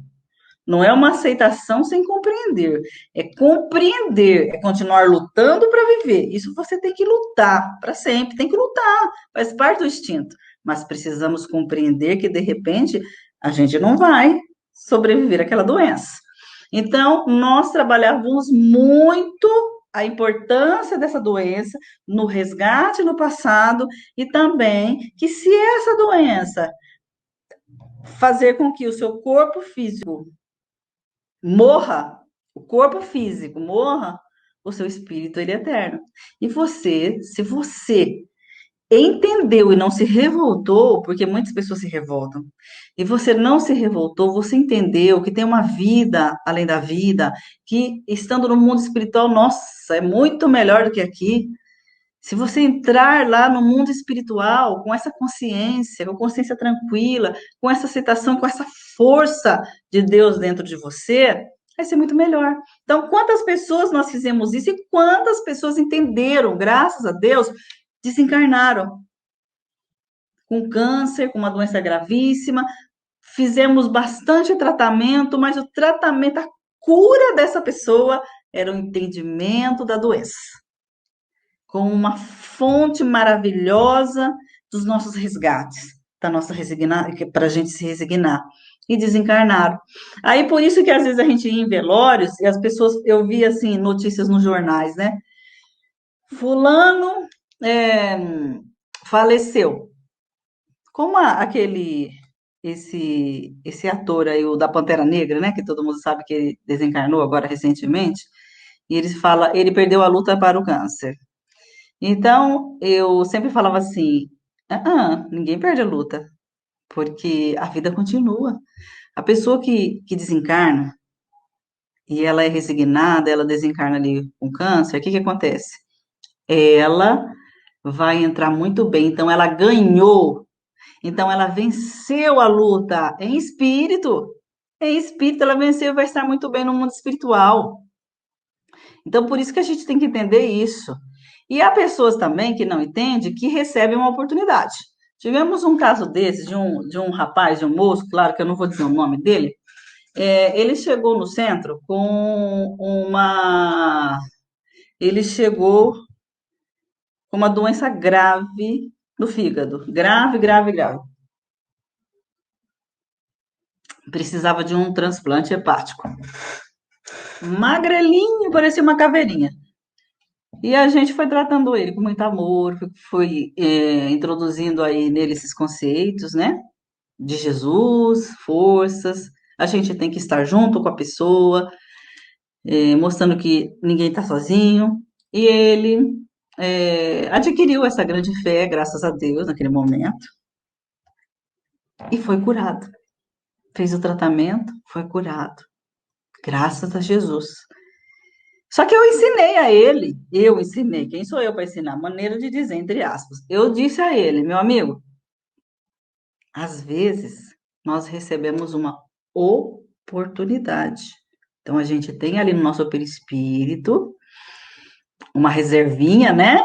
não é uma aceitação sem compreender. É compreender, é continuar lutando para viver. Isso você tem que lutar para sempre, tem que lutar, faz parte do instinto. Mas precisamos compreender que, de repente, a gente não vai sobreviver àquela doença. Então, nós trabalhávamos muito a importância dessa doença no resgate no passado e também que se essa doença fazer com que o seu corpo físico morra, o corpo físico morra, o seu espírito ele é eterno. E você, se você entendeu e não se revoltou, porque muitas pessoas se revoltam, e você não se revoltou, você entendeu que tem uma vida além da vida, que estando no mundo espiritual, nossa, é muito melhor do que aqui. Se você entrar lá no mundo espiritual com essa consciência, com consciência tranquila, com essa aceitação, com essa força de Deus dentro de você, vai ser muito melhor. Então, quantas pessoas nós fizemos isso e quantas pessoas entenderam, graças a Deus, desencarnaram com câncer, com uma doença gravíssima. Fizemos bastante tratamento, mas o tratamento, a cura dessa pessoa era o entendimento da doença como uma fonte maravilhosa dos nossos resgates, da nossa resignar, para a gente se resignar. E desencarnaram. Aí por isso que às vezes a gente ia em velórios e as pessoas, eu via assim, notícias nos jornais, né? Fulano é, faleceu. Como esse ator aí, o da Pantera Negra, né? Que todo mundo sabe que ele desencarnou agora recentemente, e ele fala, ele perdeu a luta para o câncer. Então, eu sempre falava assim: ninguém perde a luta, porque a vida continua. A pessoa que desencarna e ela é resignada, ela desencarna ali com câncer, o que que acontece? Ela vai entrar muito bem, então ela ganhou, então ela venceu a luta em espírito. Em espírito, ela venceu e vai estar muito bem no mundo espiritual. Então, por isso que a gente tem que entender isso. E há pessoas também que não entendem que recebem uma oportunidade. Tivemos um caso desse, de um rapaz, de um moço, claro que eu não vou dizer o nome dele, ele chegou no centro com uma. Ele chegou com uma doença grave no fígado. Grave, grave, grave. Precisava de um transplante hepático. Magrelinho, parecia uma caveirinha. E a gente foi tratando ele com muito amor, foi introduzindo aí nele esses conceitos, né? De Jesus, forças. A gente tem que estar junto com a pessoa, mostrando que ninguém está sozinho. E ele adquiriu essa grande fé, graças a Deus, naquele momento, e foi curado. Fez o tratamento, foi curado, graças a Jesus. Só que eu ensinei, quem sou eu para ensinar? Maneira de dizer, entre aspas. Eu disse a ele, meu amigo, às vezes nós recebemos uma oportunidade. Então a gente tem ali no nosso perispírito uma reservinha, né?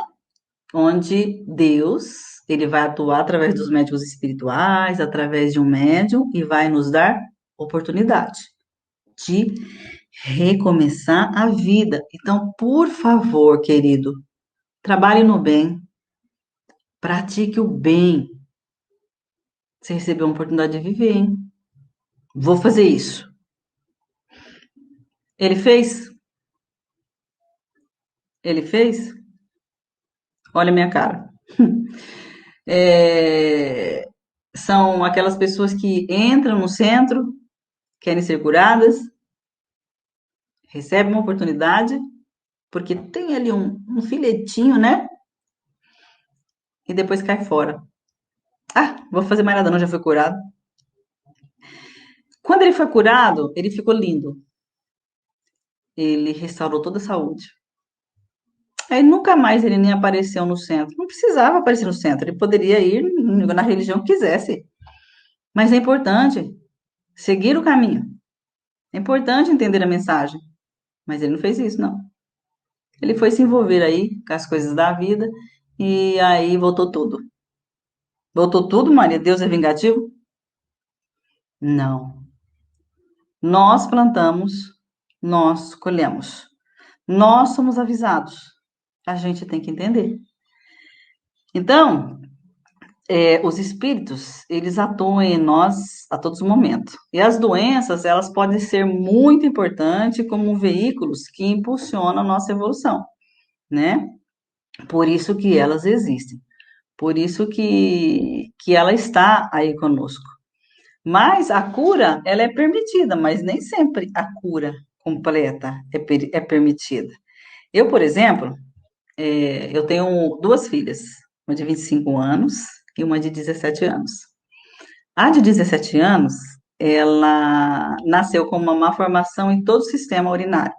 Onde Deus, ele vai atuar através dos médicos espirituais, através de um médium e vai nos dar oportunidade de recomeçar a vida. Então, por favor, querido, trabalhe no bem, pratique o bem. Você recebeu uma oportunidade de viver, hein? Vou fazer isso. Ele fez? Ele fez? Olha a minha cara. É, são aquelas pessoas que entram no centro, querem ser curadas, recebem uma oportunidade, porque tem ali um filetinho, né? E depois cai fora. Ah, vou fazer mais nada, não, já foi curado. Quando ele foi curado, ele ficou lindo. Ele restaurou toda a saúde. Aí nunca mais ele nem apareceu no centro. Não precisava aparecer no centro, ele poderia ir na religião que quisesse. Mas é importante seguir o caminho. É importante entender a mensagem. Mas ele não fez isso, não. Ele foi se envolver aí com as coisas da vida e aí voltou tudo. Voltou tudo, Maria? Deus é vingativo? Não. Nós plantamos, nós colhemos. Nós somos avisados. A gente tem que entender. Então, os espíritos, eles atuam em nós a todos os momentos. E as doenças, elas podem ser muito importantes como veículos que impulsionam a nossa evolução, né? Por isso que elas existem. Por isso que ela está aí conosco. Mas a cura, ela é permitida, mas nem sempre a cura completa é permitida. Eu, por exemplo, eu tenho duas filhas, uma de 25 anos e uma de 17 anos. A de 17 anos, ela nasceu com uma má formação em todo o sistema urinário.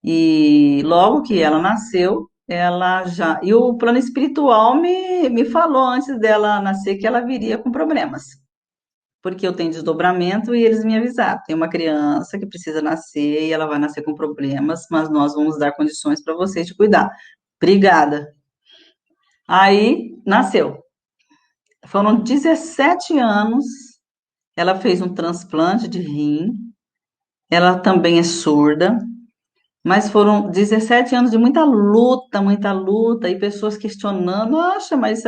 E logo que ela nasceu, ela já. E o plano espiritual me falou antes dela nascer que ela viria com problemas. Porque eu tenho desdobramento e eles me avisaram. Tem uma criança que precisa nascer e ela vai nascer com problemas, mas nós vamos dar condições para vocês de cuidar. Obrigada. Aí nasceu. Foram 17 anos. Ela fez um transplante de rim. Ela também é surda. Mas foram 17 anos de muita luta, e pessoas questionando, acha, mas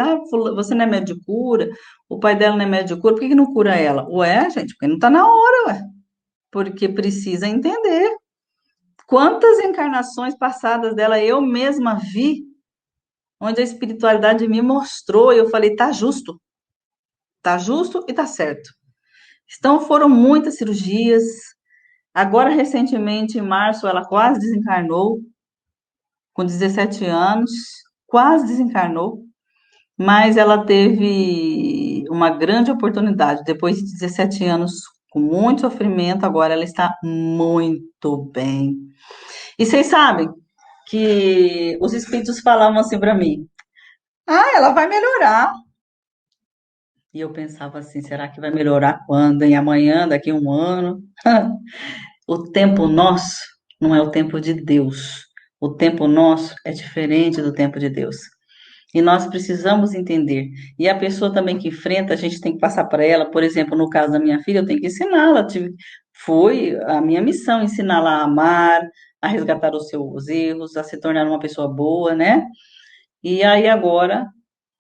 você não é médio de cura, o pai dela não é médio de cura, por que que não cura ela? Ué, gente, porque não está na hora, ué. Porque precisa entender. Quantas encarnações passadas dela eu mesma vi, onde a espiritualidade me mostrou, e eu falei, tá justo e tá certo. Então foram muitas cirurgias. Agora, recentemente, em março, ela quase desencarnou, com 17 anos, quase desencarnou, mas ela teve uma grande oportunidade. Depois de 17 anos, com muito sofrimento, agora ela está muito bem. E vocês sabem que os espíritos falavam assim para mim: ah, ela vai melhorar. E eu pensava assim: será que vai melhorar quando? Em amanhã, daqui a um ano? O tempo nosso não é o tempo de Deus. O tempo nosso é diferente do tempo de Deus. E nós precisamos entender. E a pessoa também que enfrenta, a gente tem que passar para ela, por exemplo, no caso da minha filha, eu tenho que ensiná-la. Foi a minha missão ensiná-la a amar, a resgatar os seus erros, a se tornar uma pessoa boa, né? E aí agora,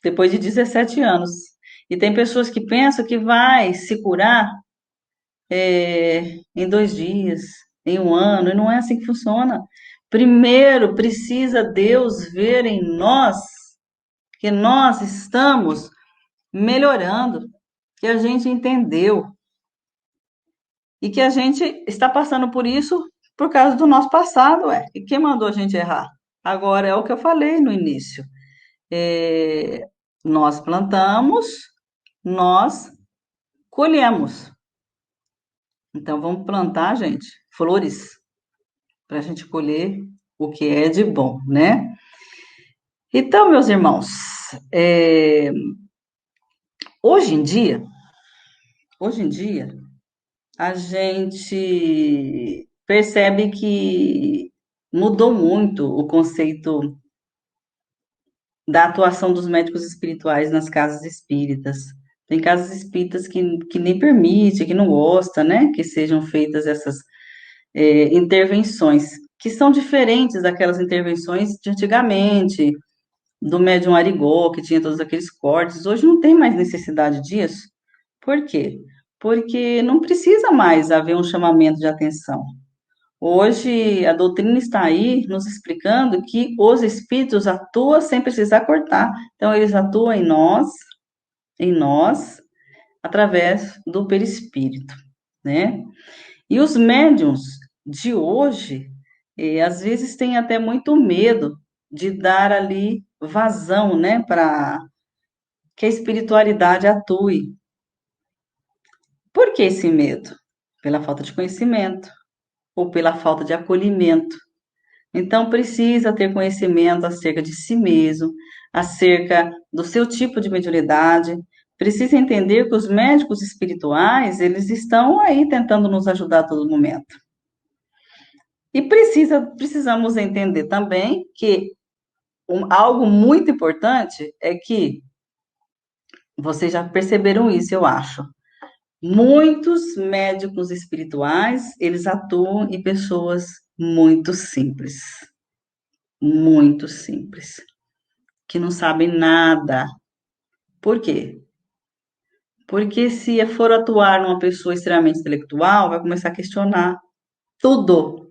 depois de 17 anos, e tem pessoas que pensam que vai se curar em 2 dias, em um ano, e não é assim que funciona. Primeiro, precisa Deus ver em nós que nós estamos melhorando, que a gente entendeu e que a gente está passando por isso por causa do nosso passado, ué. E quem mandou a gente errar? Agora é o que eu falei no início. É, nós plantamos, nós colhemos. Então vamos plantar, gente, flores para a gente colher o que é de bom, né? Então, meus irmãos, é, hoje em dia, hoje em dia, a gente percebe que mudou muito o conceito da atuação dos médicos espirituais nas casas espíritas. Tem casas espíritas que nem permite, que não gosta, né, que sejam feitas essas intervenções, que são diferentes daquelas intervenções de antigamente, do médium Arigó, que tinha todos aqueles cortes. Hoje não tem mais necessidade disso. Por quê? Porque não precisa mais haver um chamamento de atenção. Hoje a doutrina está aí nos explicando que os espíritos atuam sem precisar cortar. Então, eles atuam em nós, através do perispírito, né? E os médiums de hoje, às vezes têm até muito medo de dar ali vazão, né, para que a espiritualidade atue. Por que esse medo? Pela falta de conhecimento ou pela falta de acolhimento. Então, precisa ter conhecimento acerca de si mesmo, acerca do seu tipo de mediunidade. Precisa entender que os médicos espirituais, eles estão aí tentando nos ajudar a todo momento. E precisamos entender também que algo muito importante é que vocês já perceberam isso, eu acho. Muitos médicos espirituais, eles atuam em pessoas muito simples, que não sabem nada. Por quê? Porque se for atuar numa pessoa extremamente intelectual, vai começar a questionar tudo.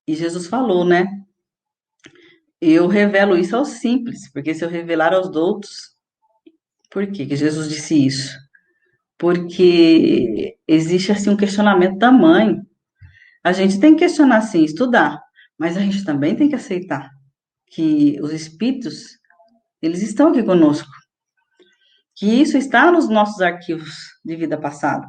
E Jesus falou, né? Eu revelo isso aos simples, porque se eu revelar aos outros, por que que Jesus disse isso? Porque existe assim um questionamento tamanho. A gente tem que questionar sim, estudar, mas a gente também tem que aceitar que os espíritos, eles estão aqui conosco, que isso está nos nossos arquivos de vida passada,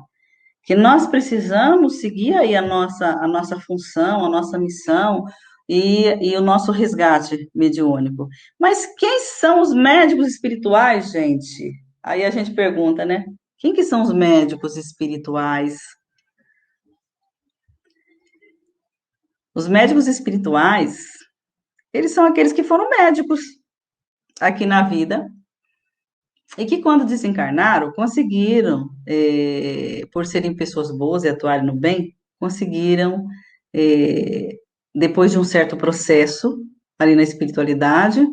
que nós precisamos seguir aí a nossa função, a nossa missão e o nosso resgate mediúnico. Mas quem são os médicos espirituais, gente? Aí a gente pergunta, né? Quem que são os médicos espirituais? Os médicos espirituais, eles são aqueles que foram médicos aqui na vida e que, quando desencarnaram, conseguiram, por serem pessoas boas e atuarem no bem, conseguiram, eh, depois de um certo processo ali na espiritualidade,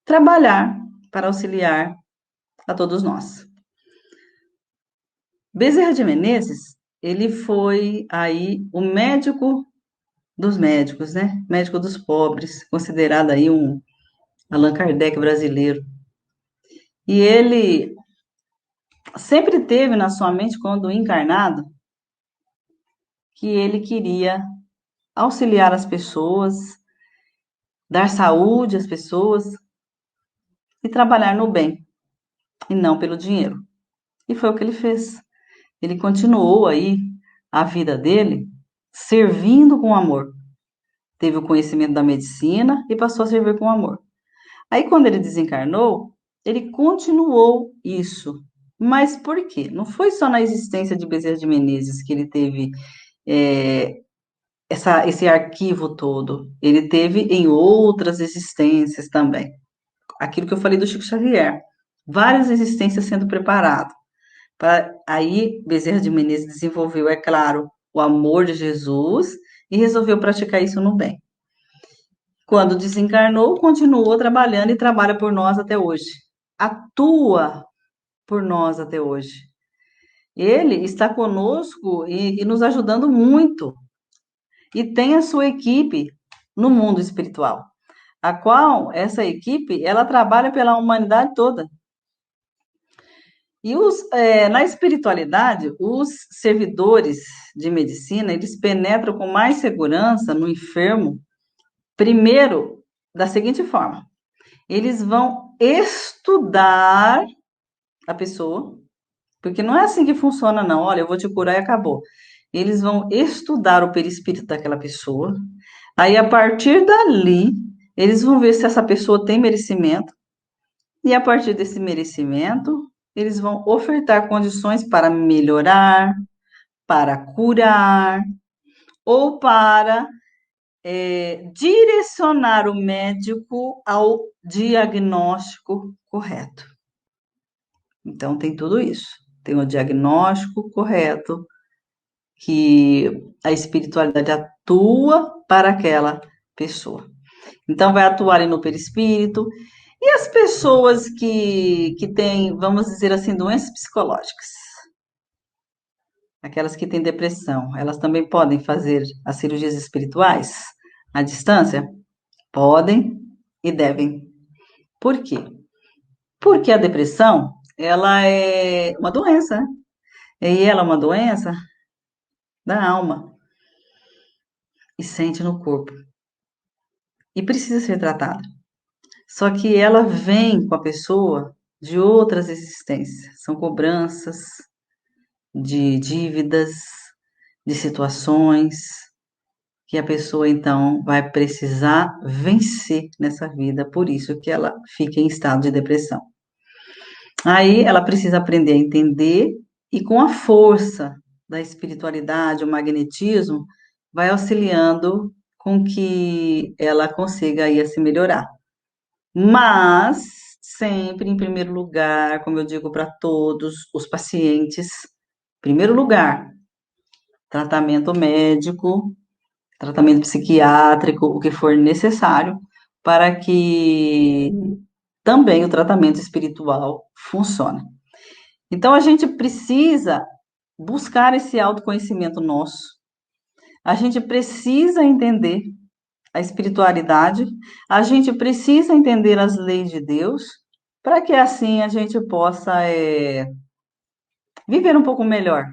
trabalhar para auxiliar a todos nós. Bezerra de Menezes, ele foi aí o médico dos médicos, né? Médico dos pobres, considerado aí um Allan Kardec brasileiro. E ele sempre teve na sua mente, quando encarnado, que ele queria auxiliar as pessoas, dar saúde às pessoas e trabalhar no bem, e não pelo dinheiro. E foi o que ele fez. Ele continuou aí a vida dele servindo com amor. Teve o conhecimento da medicina e passou a servir com amor. Aí, quando ele desencarnou, ele continuou isso. Mas por quê? Não foi só na existência de Bezerra de Menezes que ele teve é, esse arquivo todo. Ele teve em outras existências também. Aquilo que eu falei do Chico Xavier. Várias existências sendo preparadas. Aí, Bezerra de Menezes desenvolveu, é claro, o amor de Jesus e resolveu praticar isso no bem. Quando desencarnou, continuou trabalhando e trabalha por nós até hoje. Atua por nós até hoje. Ele está conosco e nos ajudando muito. E tem a sua equipe no mundo espiritual, a qual essa equipe ela trabalha pela humanidade toda. E na espiritualidade, os servidores de medicina, eles penetram com mais segurança no enfermo, primeiro, da seguinte forma: eles vão estudar a pessoa, porque não é assim que funciona, não. Olha, eu vou te curar e acabou. Eles vão estudar o perispírito daquela pessoa, aí a partir dali, eles vão ver se essa pessoa tem merecimento, e a partir desse merecimento, eles vão ofertar condições para melhorar, para curar, ou para direcionar o médico ao diagnóstico correto. Então, tem tudo isso. Tem o diagnóstico correto, que a espiritualidade atua para aquela pessoa. Então, vai atuar ali no perispírito. E as pessoas que têm, vamos dizer assim, doenças psicológicas? aquelas que têm depressão, elas também podem fazer as cirurgias espirituais à distância? Podem e devem. Por quê? Porque a depressão, ela é uma doença, né? E ela é uma doença da alma e sente no corpo e precisa ser tratada. Só que ela vem com a pessoa de outras existências, são cobranças de dívidas, de situações que a pessoa então vai precisar vencer nessa vida, por isso que ela fica em estado de depressão. Aí ela precisa aprender a entender e com a força da espiritualidade, o magnetismo, vai auxiliando com que ela consiga aí a se melhorar. Mas sempre em primeiro lugar, como eu digo para todos os pacientes, primeiro lugar, tratamento médico, tratamento psiquiátrico, o que for necessário, para que também o tratamento espiritual funcione. Então, a gente precisa buscar esse autoconhecimento nosso, a gente precisa entender a espiritualidade, a gente precisa entender as leis de Deus, para que assim a gente possa viver um pouco melhor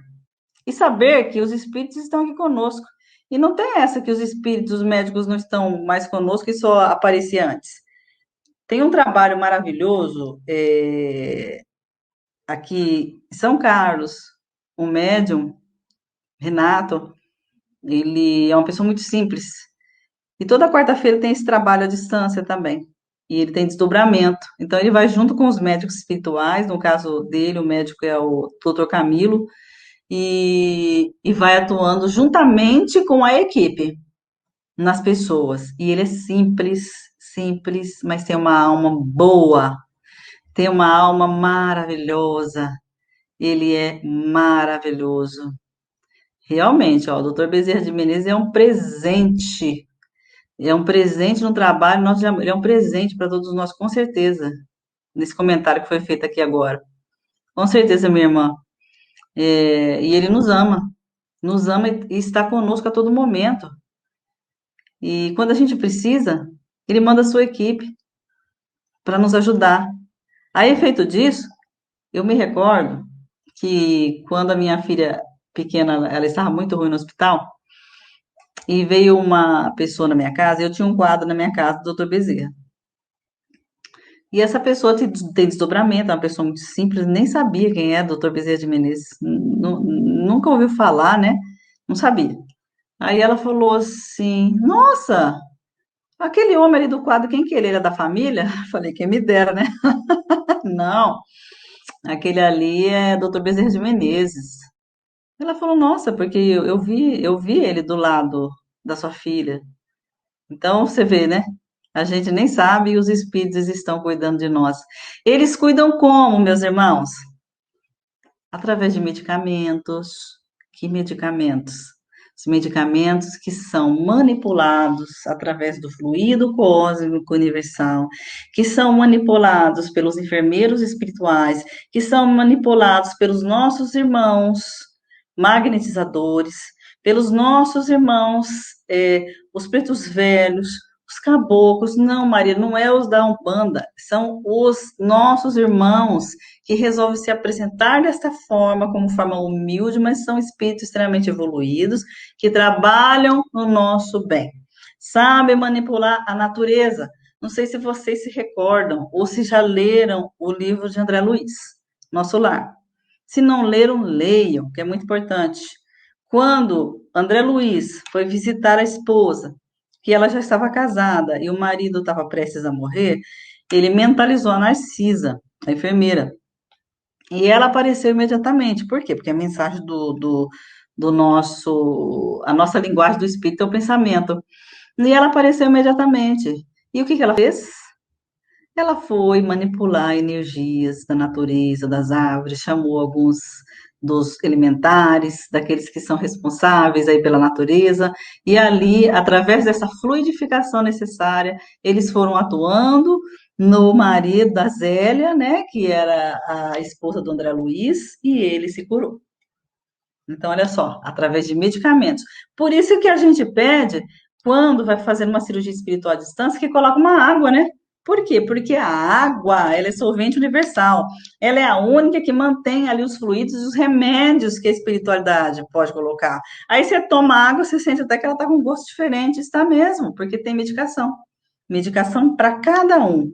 e saber que os espíritos estão aqui conosco. E não tem essa que os espíritos, os médicos não estão mais conosco e só aparecia antes. Tem um trabalho maravilhoso aqui em São Carlos, um médium, Renato, ele é uma pessoa muito simples. E toda quarta-feira tem esse trabalho à distância também. E ele tem desdobramento. Então, ele vai junto com os médicos espirituais, no caso dele, o médico é o Dr. Camilo, e vai atuando juntamente com a equipe nas pessoas. E ele é simples, simples, mas tem uma alma boa, tem uma alma maravilhosa. Ele é maravilhoso. Realmente, ó, o Dr. Bezerra de Menezes é um presente. É um presente no trabalho, ele é um presente para todos nós, com certeza, nesse comentário que foi feito aqui agora. Com certeza, minha irmã. E ele nos ama e está conosco a todo momento. E quando a gente precisa, ele manda a sua equipe para nos ajudar. A efeito disso, eu me recordo que quando a minha filha pequena, ela estava muito ruim no hospital, e veio uma pessoa na minha casa, eu tinha um quadro na minha casa do Dr. Bezerra. E essa pessoa tem desdobramento, é uma pessoa muito simples, nem sabia quem é Dr. Bezerra de Menezes, nunca ouviu falar, né? Não sabia. Aí ela falou assim: Nossa, aquele homem ali do quadro, quem que ele? Ele é da família? Falei: Quem me dera, né? Não, aquele ali é Dr. Bezerra de Menezes. Ela falou: Nossa, porque eu vi ele do lado da sua filha. Então você vê, né? A gente nem sabe e os espíritos estão cuidando de nós. Eles cuidam como, meus irmãos? Através de medicamentos. Que medicamentos? Os medicamentos que são manipulados através do fluido cósmico universal, que são manipulados pelos enfermeiros espirituais, que são manipulados pelos nossos irmãos magnetizadores, pelos nossos irmãos, os pretos velhos, os caboclos. Não, Maria, não é os da Umbanda, são os nossos irmãos que resolvem se apresentar desta forma, como forma humilde, mas são espíritos extremamente evoluídos, que trabalham no nosso bem. Sabem manipular a natureza. Não sei se vocês se recordam ou se já leram o livro de André Luiz, Nosso Lar. Se não leram, leiam, que é muito importante. Quando André Luiz foi visitar a esposa, que ela já estava casada e o marido estava prestes a morrer, ele mentalizou a Narcisa, a enfermeira, e ela apareceu imediatamente. Por quê? Porque a mensagem do nosso, a nossa linguagem do espírito é o pensamento. E ela apareceu imediatamente. E o que que ela fez? Ela foi manipular energias da natureza, das árvores, chamou alguns dos elementares, daqueles que são responsáveis aí pela natureza, e ali, através dessa fluidificação necessária, eles foram atuando no marido da Zélia, né, que era a esposa do André Luiz, e ele se curou. Então, olha só, através de medicamentos. Por isso que a gente pede, quando vai fazer uma cirurgia espiritual à distância, que coloque uma água, né? Por quê? Porque a água, ela é solvente universal. Ela é a única que mantém ali os fluidos e os remédios que a espiritualidade pode colocar. Aí você toma água, você sente até que ela está com um gosto diferente. Está mesmo, porque tem medicação. Medicação para cada um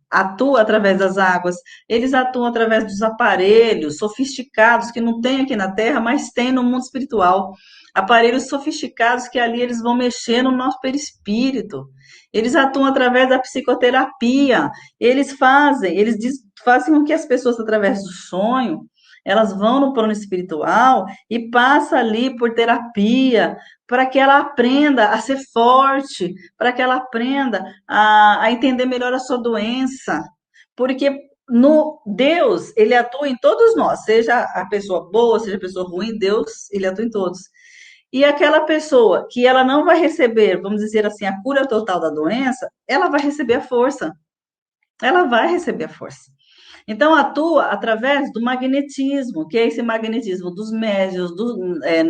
atua através das águas, eles atuam através dos aparelhos sofisticados que não tem aqui na Terra, mas tem no mundo espiritual. Aparelhos sofisticados que ali eles vão mexer no nosso perispírito. Eles atuam através da psicoterapia. Fazem com que as pessoas, através do sonho, elas vão no plano espiritual e passa ali por terapia para que ela aprenda a ser forte, para que ela aprenda a entender melhor a sua doença, porque no Deus, ele atua em todos nós, seja a pessoa boa, seja a pessoa ruim, Deus, ele atua em todos. E aquela pessoa que ela não vai receber, vamos dizer assim, a cura total da doença, ela vai receber a força. Ela vai receber a força. Então, atua através do magnetismo, que é esse magnetismo dos médios,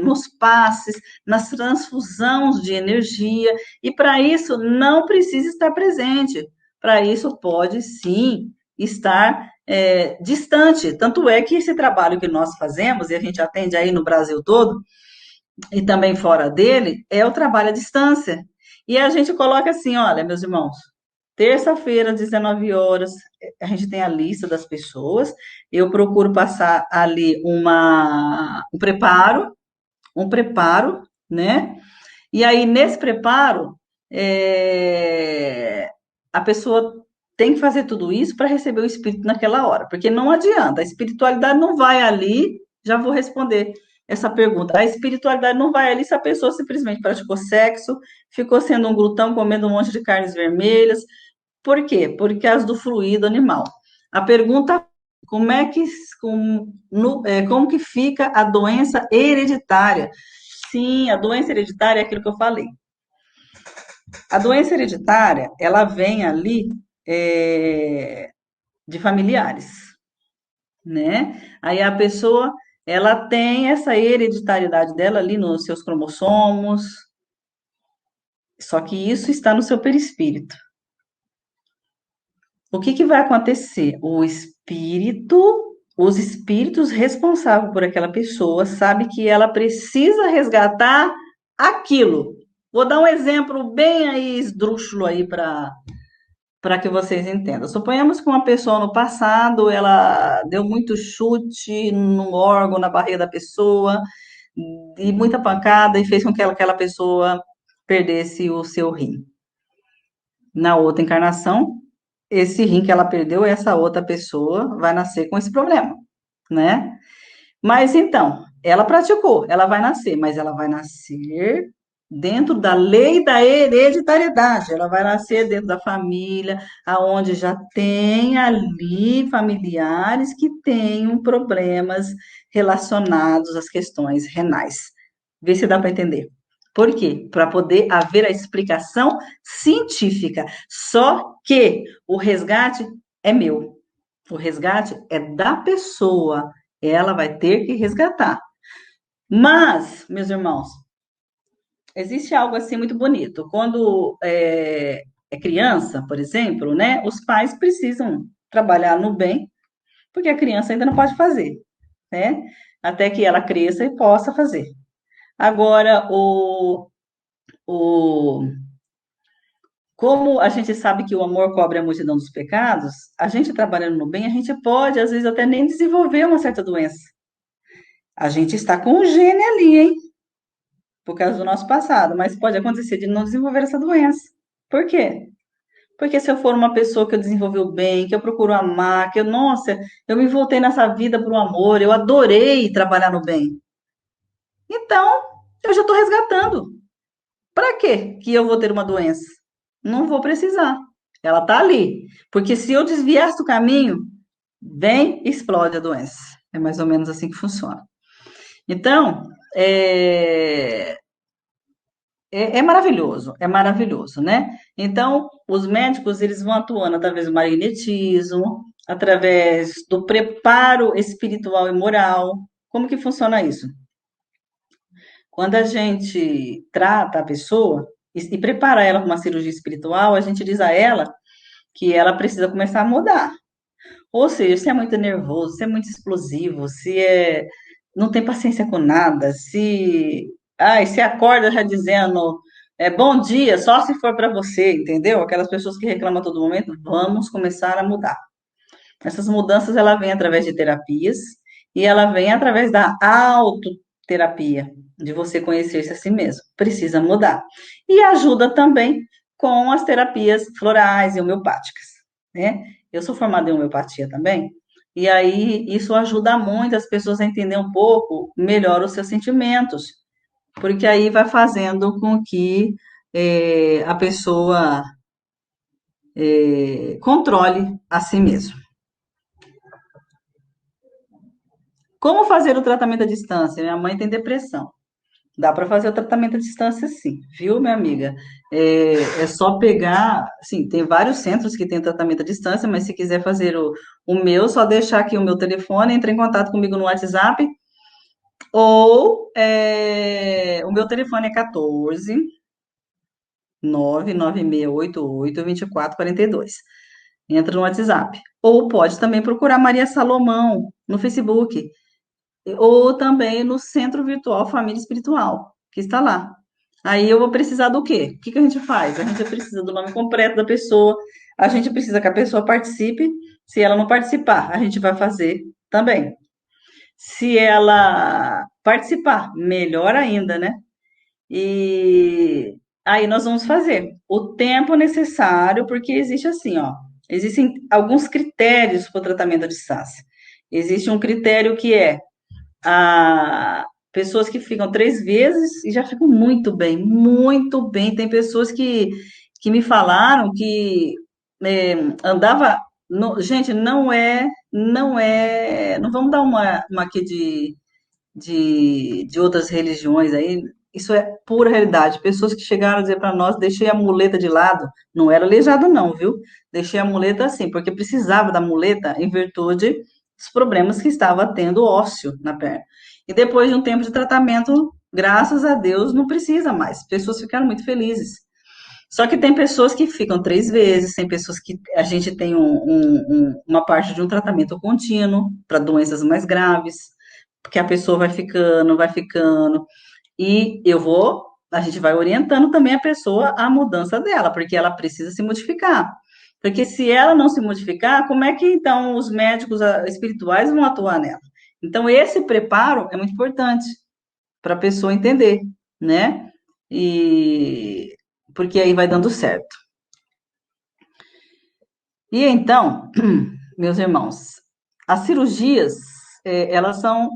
nos passes, nas transfusões de energia, e para isso não precisa estar presente. Para isso, pode sim estar distante. Tanto é que esse trabalho que nós fazemos, e a gente atende aí no Brasil todo, e também fora dele, é o trabalho à distância. E a gente coloca assim: olha, meus irmãos, terça-feira, 19 horas, a gente tem a lista das pessoas. Eu procuro passar ali um preparo, né? E aí, nesse preparo, é, a pessoa tem que fazer tudo isso para receber o espírito naquela hora, porque não adianta, a espiritualidade não vai ali, já vou responder essa pergunta. A espiritualidade não vai ali se a pessoa simplesmente praticou sexo, ficou sendo um glutão, comendo um monte de carnes vermelhas. Por quê? Por causa do fluido animal. A pergunta como é que como que fica a doença hereditária? Sim, a doença hereditária é aquilo que eu falei. A doença hereditária, ela vem ali é, de familiares, né? Aí a pessoa, ela tem essa hereditariedade dela ali nos seus cromossomos, só que isso está no seu perispírito. O que que vai acontecer? Os espíritos responsáveis por aquela pessoa sabe que ela precisa resgatar aquilo. Vou dar um exemplo bem aí esdrúxulo aí para que vocês entendam. Suponhamos que uma pessoa no passado ela deu muito chute num órgão na barriga da pessoa e muita pancada e fez com que aquela pessoa perdesse o seu rim. Na outra encarnação, esse rim que ela perdeu, essa outra pessoa vai nascer com esse problema, né? Mas então, ela praticou, ela vai nascer, mas ela vai nascer dentro da lei da hereditariedade. Ela vai nascer dentro da família, aonde já tem ali familiares que tenham problemas relacionados às questões renais. Vê se dá para entender. Por quê? Para poder haver a explicação científica. Só que o resgate é meu. O resgate é da pessoa. Ela vai ter que resgatar. Mas, meus irmãos, existe algo assim muito bonito. Quando é criança, por exemplo, né? Os pais precisam trabalhar no bem, porque a criança ainda não pode fazer, né? Até que ela cresça e possa fazer. Agora, o como a gente sabe que o amor cobre a multidão dos pecados, a gente trabalhando no bem, a gente pode, às vezes, até nem desenvolver uma certa doença. A gente está com o gene ali, hein? Por causa do nosso passado, mas pode acontecer de não desenvolver essa doença. Por quê? Porque se eu for uma pessoa que eu desenvolvi o bem, que eu procuro amar, nossa, eu me voltei nessa vida para o amor, eu adorei trabalhar no bem. Então, eu já estou resgatando. Para quê que eu vou ter uma doença? Não vou precisar. Ela está ali. Porque se eu desviasse do caminho, vem e explode a doença. É mais ou menos assim que funciona. Então, é maravilhoso, né? Então, os médicos, eles vão atuando através do magnetismo, através do preparo espiritual e moral. Como que funciona isso? Quando a gente trata a pessoa e prepara ela para uma cirurgia espiritual, a gente diz a ela que ela precisa começar a mudar. Ou seja, se é muito nervoso, se é muito explosivo, se é não tem paciência com nada, se acorda já dizendo bom dia, só se for para você, entendeu? Aquelas pessoas que reclamam a todo momento, vamos começar a mudar. Essas mudanças ela vem através de terapias e ela vem através da autoterapia, de você conhecer-se a si mesmo. Precisa mudar. E ajuda também com as terapias florais e homeopáticas, né? Eu sou formada em homeopatia também, e aí isso ajuda muito as pessoas a entender um pouco melhor os seus sentimentos, porque aí vai fazendo com que a pessoa controle a si mesma. Como fazer o tratamento à distância? Minha mãe tem depressão. Dá para fazer o tratamento à distância, sim, viu, minha amiga? É só pegar, sim, tem vários centros que tem tratamento à distância, mas se quiser fazer o meu, só deixar aqui o meu telefone, entre em contato comigo no WhatsApp, ou o meu telefone é 14 99688 2442. Entra no WhatsApp. Ou pode também procurar Maria Salomão no Facebook, ou também no Centro Virtual Família Espiritual, que está lá. Aí eu vou precisar do quê? O que que a gente faz? A gente precisa do nome completo da pessoa, a gente precisa que a pessoa participe. Se ela não participar, a gente vai fazer também. Se ela participar, melhor ainda, né? E aí nós vamos fazer o tempo necessário, porque existe assim, ó, existem alguns critérios para o tratamento à distância. Existe um critério que é a pessoas que ficam 3 vezes e já ficam muito bem, muito bem. Tem pessoas que me falaram que andava. Gente, não vamos dar uma aqui de outras religiões aí. Isso é pura realidade. Pessoas que chegaram a dizer para nós, deixei a muleta de lado. Não era aleijado, não, viu? Deixei a muleta assim, porque precisava da muleta em virtude dos problemas que estava tendo ósseo na perna. E depois de um tempo de tratamento, graças a Deus, não precisa mais. Pessoas ficaram muito felizes. Só que tem pessoas que ficam 3 vezes, tem pessoas que a gente tem uma parte de um tratamento contínuo para doenças mais graves, porque a pessoa vai ficando, vai ficando. E a gente vai orientando também a pessoa à mudança dela, porque ela precisa se modificar. Porque se ela não se modificar, como é que então os médicos espirituais vão atuar nela? Então, esse preparo é muito importante para a pessoa entender, né? E porque aí vai dando certo. E então, meus irmãos, as cirurgias, elas são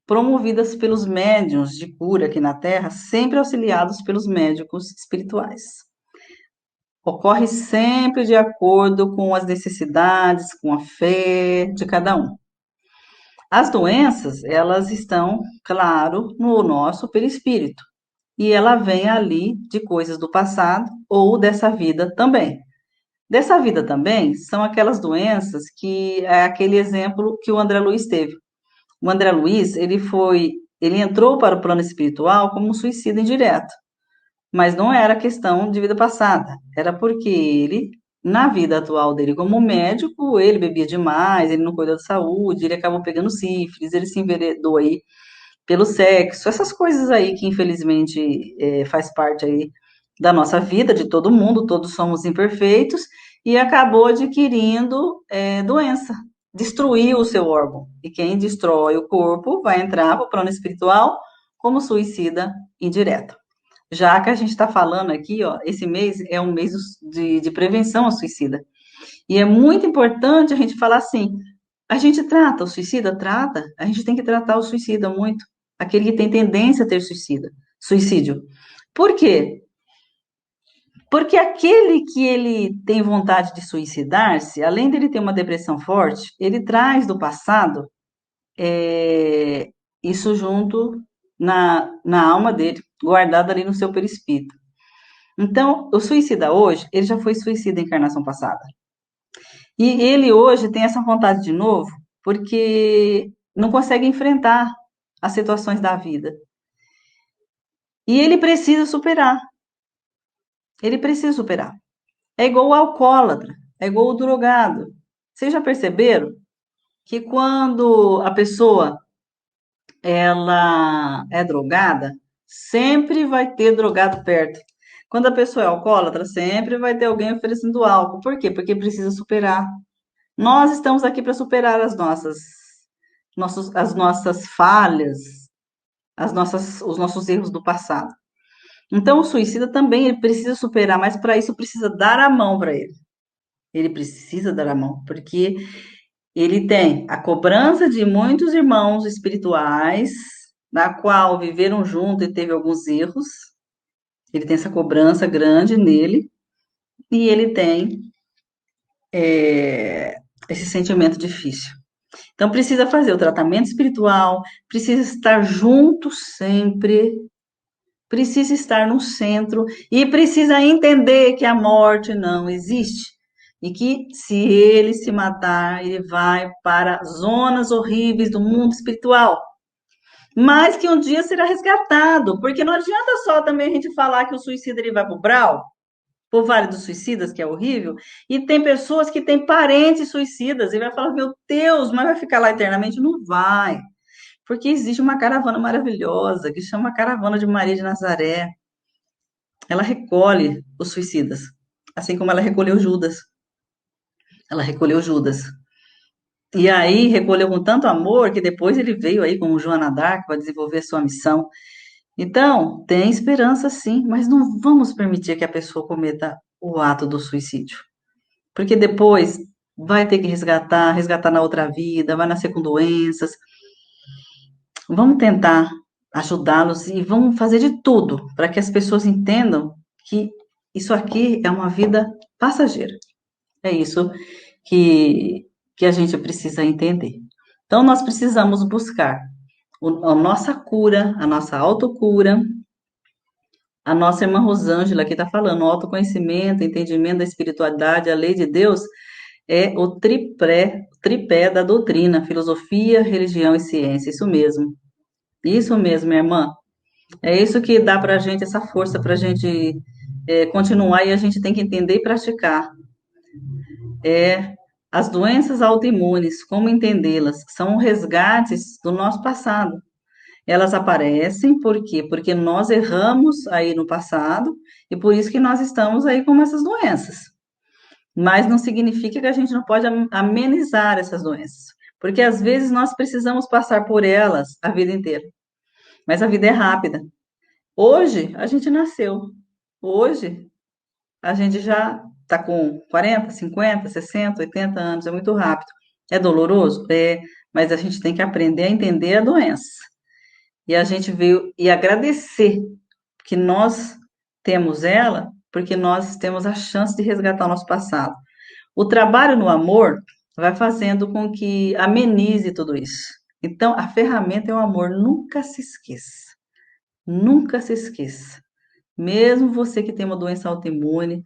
promovidas pelos médiuns de cura aqui na Terra, sempre auxiliados pelos médicos espirituais. Ocorre sempre de acordo com as necessidades, com a fé de cada um. As doenças, elas estão, claro, no nosso perispírito. E ela vem ali de coisas do passado ou dessa vida também. Dessa vida também são aquelas doenças que é aquele exemplo que o André Luiz teve. O André Luiz, ele entrou para o plano espiritual como um suicida indireto, mas não era questão de vida passada, era porque ele, na vida atual dele como médico, ele bebia demais, ele não cuidou da saúde, ele acabou pegando sífilis, ele se enveredou aí pelo sexo, essas coisas aí que infelizmente faz parte aí da nossa vida, de todo mundo, todos somos imperfeitos, e acabou adquirindo doença, destruiu o seu órgão. E quem destrói o corpo vai entrar para o plano espiritual como suicida indireto. Já que a gente está falando aqui, ó, esse mês é um mês de prevenção ao suicida. E é muito importante a gente falar assim, a gente trata o suicida? Trata. A gente tem que tratar o suicida muito. Aquele que tem tendência a ter suicídio. Por quê? Porque aquele que ele tem vontade de suicidar-se, além dele ter uma depressão forte, ele traz do passado isso junto na alma dele, guardado ali no seu perispírito. Então, o suicida hoje, ele já foi suicida em encarnação passada. E ele hoje tem essa vontade de novo, porque não consegue enfrentar as situações da vida. E ele precisa superar. Ele precisa superar. É igual o alcoólatra, é igual o drogado. Vocês já perceberam que quando a pessoa ela é drogada, sempre vai ter drogado perto. Quando a pessoa é alcoólatra, sempre vai ter alguém oferecendo álcool. Por quê? Porque precisa superar. Nós estamos aqui para superar as nossas falhas, os nossos erros do passado. Então, o suicida também ele precisa superar, mas para isso precisa dar a mão para ele. Ele precisa dar a mão, porque ele tem a cobrança de muitos irmãos espirituais, na qual viveram junto e teve alguns erros. Ele tem essa cobrança grande nele e ele tem esse sentimento difícil. Então precisa fazer o tratamento espiritual, precisa estar junto sempre, precisa estar no centro e precisa entender que a morte não existe. E que se ele se matar, ele vai para zonas horríveis do mundo espiritual. Mas que um dia será resgatado, porque não adianta só também a gente falar que o suicida ele vai para o Brau, por Vale dos Suicidas, que é horrível, e tem pessoas que têm parentes suicidas, e vai falar, meu Deus, mas vai ficar lá eternamente? Não vai, porque existe uma caravana maravilhosa, que chama Caravana de Maria de Nazaré. Ela recolhe os suicidas, assim como ela recolheu Judas. Ela recolheu Judas. E aí recolheu com tanto amor que depois ele veio aí com o Joana d'Arc para desenvolver a sua missão. Então, tem esperança sim, mas não vamos permitir que a pessoa cometa o ato do suicídio. Porque depois vai ter que resgatar na outra vida, vai nascer com doenças. Vamos tentar ajudá-los e vamos fazer de tudo para que as pessoas entendam que isso aqui é uma vida passageira. É isso que, que a gente precisa entender. Então, nós precisamos buscar a nossa cura, a nossa autocura. A nossa irmã Rosângela aqui está falando, o autoconhecimento, entendimento da espiritualidade, a lei de Deus é o tripé da doutrina, filosofia, religião e ciência. Isso mesmo, minha irmã. É isso que dá para a gente essa força para a gente continuar e a gente tem que entender e praticar. As doenças autoimunes, como entendê-las? São resgates do nosso passado. Elas aparecem por quê? Porque nós erramos aí no passado e por isso que nós estamos aí com essas doenças. Mas não significa que a gente não pode amenizar essas doenças, porque às vezes nós precisamos passar por elas a vida inteira. Mas a vida é rápida. Hoje a gente nasceu. Hoje a gente já está com 40, 50, 60, 80 anos, é muito rápido. É doloroso? É, mas a gente tem que aprender a entender a doença. E a gente veio e agradecer que nós temos ela, porque nós temos a chance de resgatar o nosso passado. O trabalho no amor vai fazendo com que amenize tudo isso. Então, a ferramenta é o amor. Nunca se esqueça. Nunca se esqueça. Mesmo você que tem uma doença autoimune,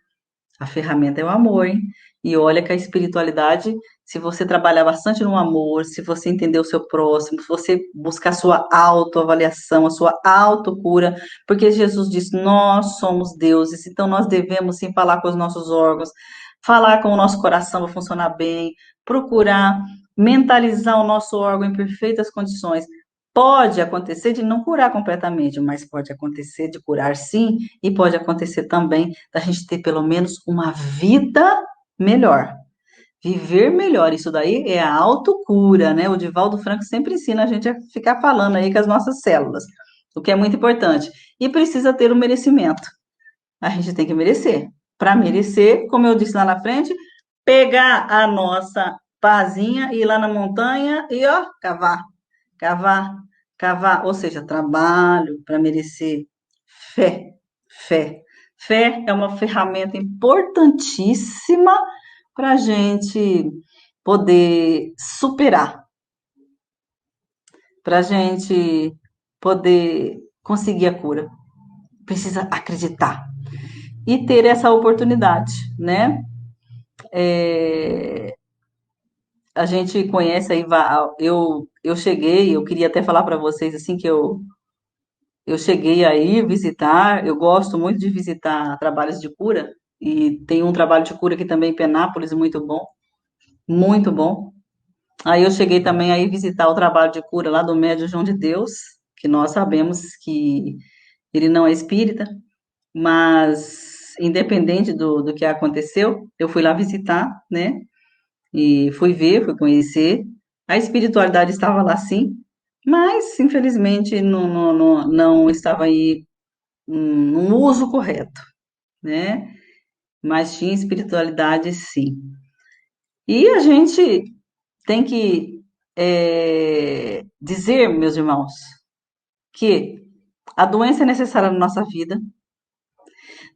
a ferramenta é o amor, hein? E olha que a espiritualidade, se você trabalhar bastante no amor, se você entender o seu próximo, se você buscar a sua autoavaliação, a sua autocura, porque Jesus disse, nós somos deuses, então nós devemos sim falar com os nossos órgãos, falar com o nosso coração para funcionar bem, procurar mentalizar o nosso órgão em perfeitas condições. Pode acontecer de não curar completamente, mas pode acontecer de curar sim, e pode acontecer também da gente ter pelo menos uma vida melhor. Viver melhor, isso daí é a autocura, né? O Divaldo Franco sempre ensina a gente a ficar falando aí com as nossas células, o que é muito importante. E precisa ter o merecimento. A gente tem que merecer. Para merecer, como eu disse lá na frente, pegar a nossa pazinha, ir lá na montanha e, ó, cavar, cavar, cavar. Ou seja, trabalho para merecer. Fé, fé. Fé é uma ferramenta importantíssima para a gente poder superar, para a gente poder conseguir a cura. Precisa acreditar e ter essa oportunidade, né? É, a gente conhece aí, eu cheguei, eu queria até falar para vocês assim que Eu cheguei a ir visitar, eu gosto muito de visitar trabalhos de cura, e tem um trabalho de cura aqui também em Penápolis, muito bom, muito bom. Aí eu cheguei também a ir visitar o trabalho de cura lá do Médio João de Deus, que nós sabemos que ele não é espírita, mas independente do que aconteceu, eu fui lá visitar, né? E fui ver, fui conhecer. A espiritualidade estava lá sim, mas infelizmente não estava aí no uso correto, né? Mas tinha espiritualidade sim. E a gente tem que dizer, meus irmãos, que a doença é necessária na nossa vida.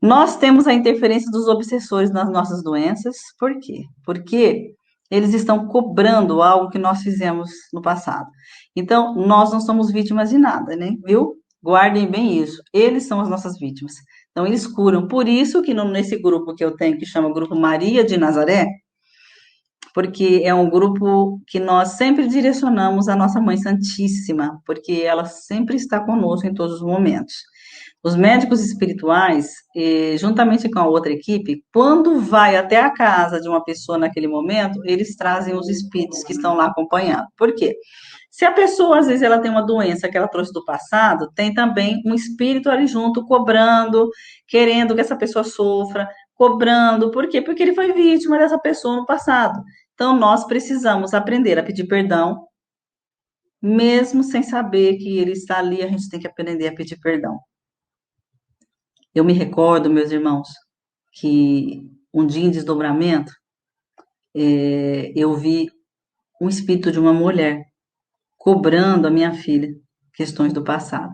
Nós temos a interferência dos obsessores nas nossas doenças. Por quê? Porque eles estão cobrando algo que nós fizemos no passado. Então, nós não somos vítimas de nada, né? Viu? Guardem bem isso. Eles são as nossas vítimas. Então, eles curam. Por isso que nesse grupo que eu tenho, que chama Grupo Maria de Nazaré, porque é um grupo que nós sempre direcionamos à nossa Mãe Santíssima, porque ela sempre está conosco em todos os momentos. Os médicos espirituais, juntamente com a outra equipe, quando vai até a casa de uma pessoa naquele momento, eles trazem os espíritos que estão lá acompanhando. Por quê? Se a pessoa, às vezes, ela tem uma doença que ela trouxe do passado, tem também um espírito ali junto, cobrando, querendo que essa pessoa sofra, cobrando. Por quê? Porque ele foi vítima dessa pessoa no passado. Então, nós precisamos aprender a pedir perdão, mesmo sem saber que ele está ali, a gente tem que aprender a pedir perdão. Eu me recordo, meus irmãos, que um dia em desdobramento, eu vi um espírito de uma mulher cobrando a minha filha questões do passado.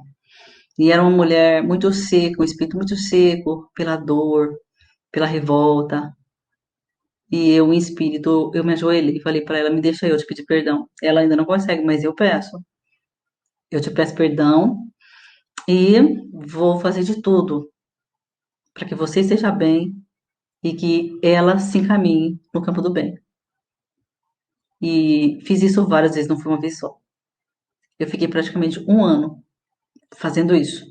E era uma mulher muito seca, um espírito muito seco, pela dor, pela revolta. E eu, em espírito, eu me ajoelhei e falei para ela, me deixa eu te pedir perdão. Ela ainda não consegue, mas eu peço. Eu te peço perdão e vou fazer de tudo para que você esteja bem e que ela se encaminhe no campo do bem. E fiz isso várias vezes, não foi uma vez só. Eu fiquei praticamente um ano fazendo isso,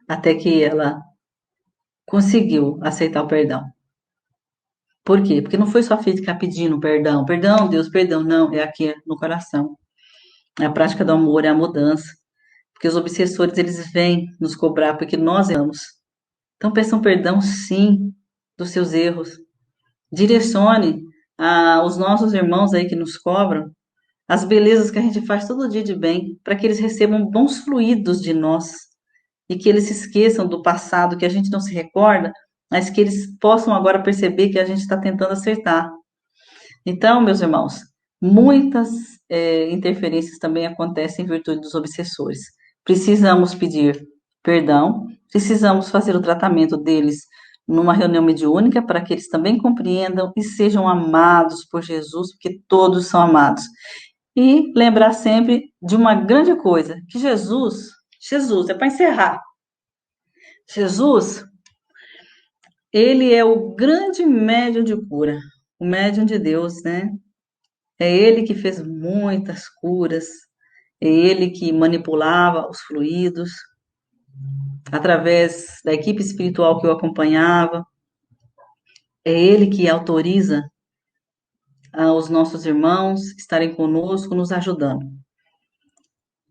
até que ela conseguiu aceitar o perdão. Por quê? Porque não foi só ficar pedindo perdão, perdão, Deus, perdão, não, é aqui no coração. É a prática do amor, é a mudança. Porque os obsessores, eles vêm nos cobrar porque nós erramos. Então peçam perdão, sim, dos seus erros. Direcione os nossos irmãos aí que nos cobram as belezas que a gente faz todo dia de bem, para que eles recebam bons fluidos de nós e que eles se esqueçam do passado, que a gente não se recorda, mas que eles possam agora perceber que a gente está tentando acertar. Então, meus irmãos, muitas interferências também acontecem em virtude dos obsessores. Precisamos pedir perdão, precisamos fazer o tratamento deles numa reunião mediúnica para que eles também compreendam e sejam amados por Jesus, porque todos são amados. E lembrar sempre de uma grande coisa, que Jesus, é para encerrar. Jesus, ele é o grande médium de cura, o médium de Deus, né? É ele que fez muitas curas, é ele que manipulava os fluidos, através da equipe espiritual que eu acompanhava, é ele que autoriza os nossos irmãos estarem conosco, nos ajudando.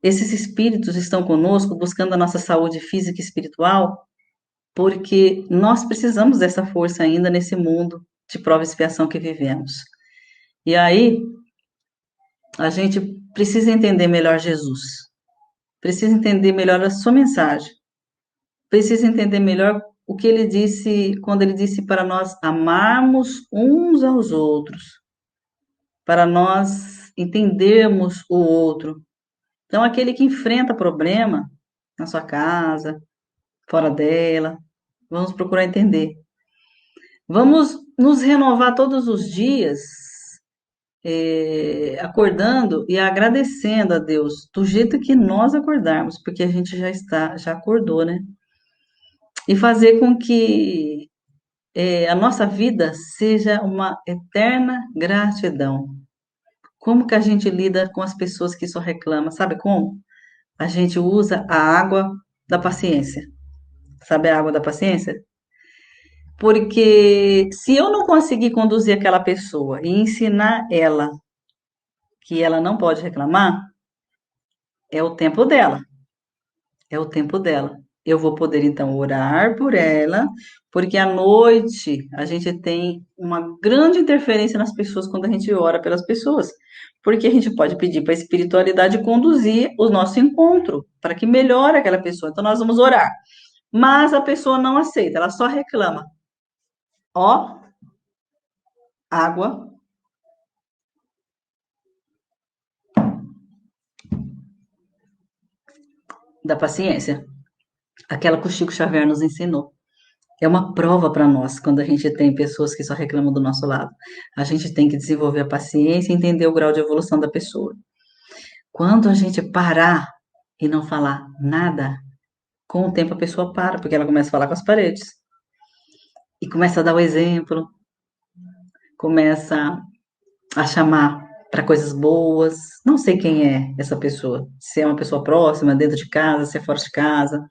Esses espíritos estão conosco buscando a nossa saúde física e espiritual, porque nós precisamos dessa força ainda nesse mundo de prova e expiação que vivemos. E aí, a gente precisa entender melhor Jesus, precisa entender melhor a sua mensagem, precisa entender melhor o que ele disse quando ele disse para nós amarmos uns aos outros, para nós entendermos o outro. Então, aquele que enfrenta problema na sua casa, fora dela, vamos procurar entender. Vamos nos renovar todos os dias, acordando e agradecendo a Deus do jeito que nós acordarmos, porque a gente já acordou, né? E fazer com que a nossa vida seja uma eterna gratidão. Como que a gente lida com as pessoas que só reclamam? Sabe como? a gente usa a água da paciência. Sabe a água da paciência? Porque se eu não conseguir conduzir aquela pessoa e ensinar ela que ela não pode reclamar, é o tempo dela. É o tempo dela. Eu vou poder então orar por ela, porque à noite a gente tem uma grande interferência nas pessoas quando a gente ora pelas pessoas. Porque a gente pode pedir para a espiritualidade conduzir o nosso encontro, para que melhore aquela pessoa. Então nós vamos orar. Mas a pessoa não aceita, ela só reclama. Ó, água da paciência. Aquela que o Chico Xavier nos ensinou. É uma prova para nós quando a gente tem pessoas que só reclamam do nosso lado. A gente tem que desenvolver a paciência e entender o grau de evolução da pessoa. Quando a gente parar e não falar nada, com o tempo a pessoa para, porque ela começa a falar com as paredes. E começa a dar o exemplo, começa a chamar para coisas boas. Não sei quem é essa pessoa. Se é uma pessoa próxima, dentro de casa, se é fora de casa.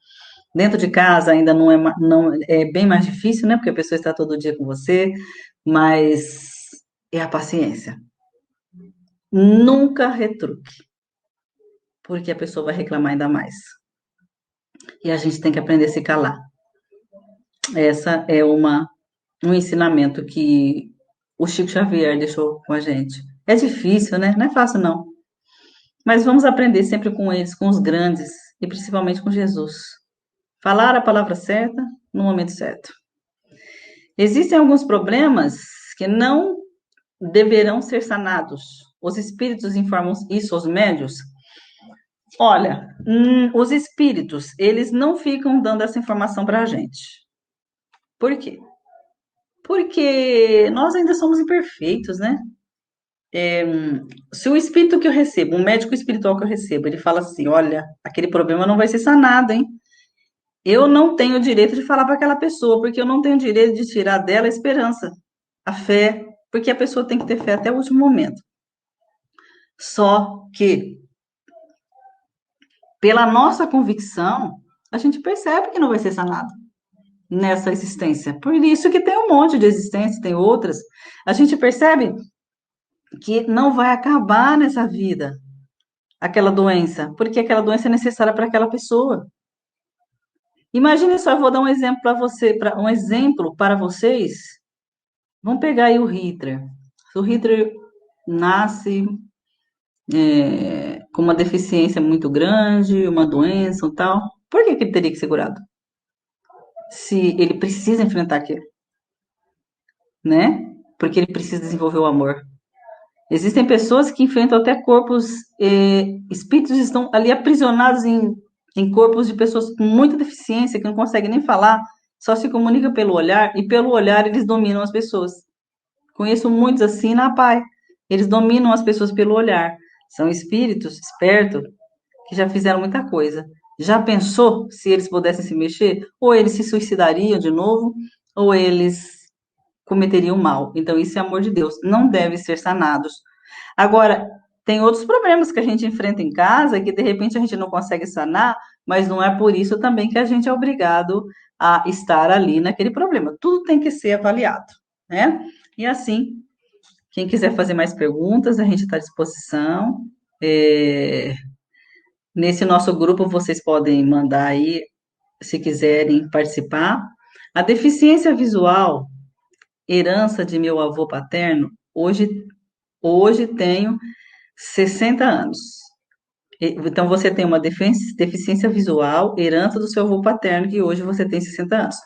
Dentro de casa ainda não é bem mais difícil, né? Porque a pessoa está todo dia com você, mas é a paciência. Nunca retruque, porque a pessoa vai reclamar ainda mais. E a gente tem que aprender a se calar. Essa é um ensinamento que o Chico Xavier deixou com a gente. É difícil, né? Não é fácil, não. Mas vamos aprender sempre com eles, com os grandes, e principalmente com Jesus. Falar a palavra certa no momento certo. Existem alguns problemas que não deverão ser sanados. Os espíritos informam isso aos médios. Olha, os espíritos, eles não ficam dando essa informação para a gente. Por quê? Porque nós ainda somos imperfeitos, né? Se o espírito que eu recebo, um médico espiritual que eu recebo, ele fala assim: olha, aquele problema não vai ser sanado, hein? Eu não tenho o direito de falar para aquela pessoa, porque eu não tenho o direito de tirar dela a esperança, a fé, porque a pessoa tem que ter fé até o último momento. Só que, pela nossa convicção, a gente percebe que não vai ser sanado nessa existência. Por isso que tem um monte de existências, tem outras. A gente percebe que não vai acabar nessa vida aquela doença, porque aquela doença é necessária para aquela pessoa. Imagine só, eu vou dar um exemplo para você, um exemplo para vocês. Vamos pegar aí o Hitler. O Hitler nasce com uma deficiência muito grande, uma doença e tal. Por que que ele teria que ser curado? Se ele precisa enfrentar aquilo, né? Porque ele precisa desenvolver o amor. Existem pessoas que enfrentam até corpos, espíritos estão ali aprisionados em corpos de pessoas com muita deficiência, que não conseguem nem falar, só se comunica pelo olhar, e pelo olhar eles dominam as pessoas. Conheço muitos assim na PAI. Eles dominam as pessoas pelo olhar. São espíritos espertos que já fizeram muita coisa. Já pensou se eles pudessem se mexer? Ou eles se suicidariam de novo, ou eles cometeriam mal. Então, isso é amor de Deus. Não deve ser sanados. Agora, tem outros problemas que a gente enfrenta em casa que de repente a gente não consegue sanar, mas não é por isso também que a gente é obrigado a estar ali naquele problema. Tudo tem que ser avaliado, né? E assim, quem quiser fazer mais perguntas, a gente está à disposição. É, Nesse nosso grupo, vocês podem mandar aí, se quiserem participar. A deficiência visual, herança de meu avô paterno, hoje tenho 60 anos. Então, você tem uma deficiência visual, herança do seu avô paterno, que hoje você tem 60 anos.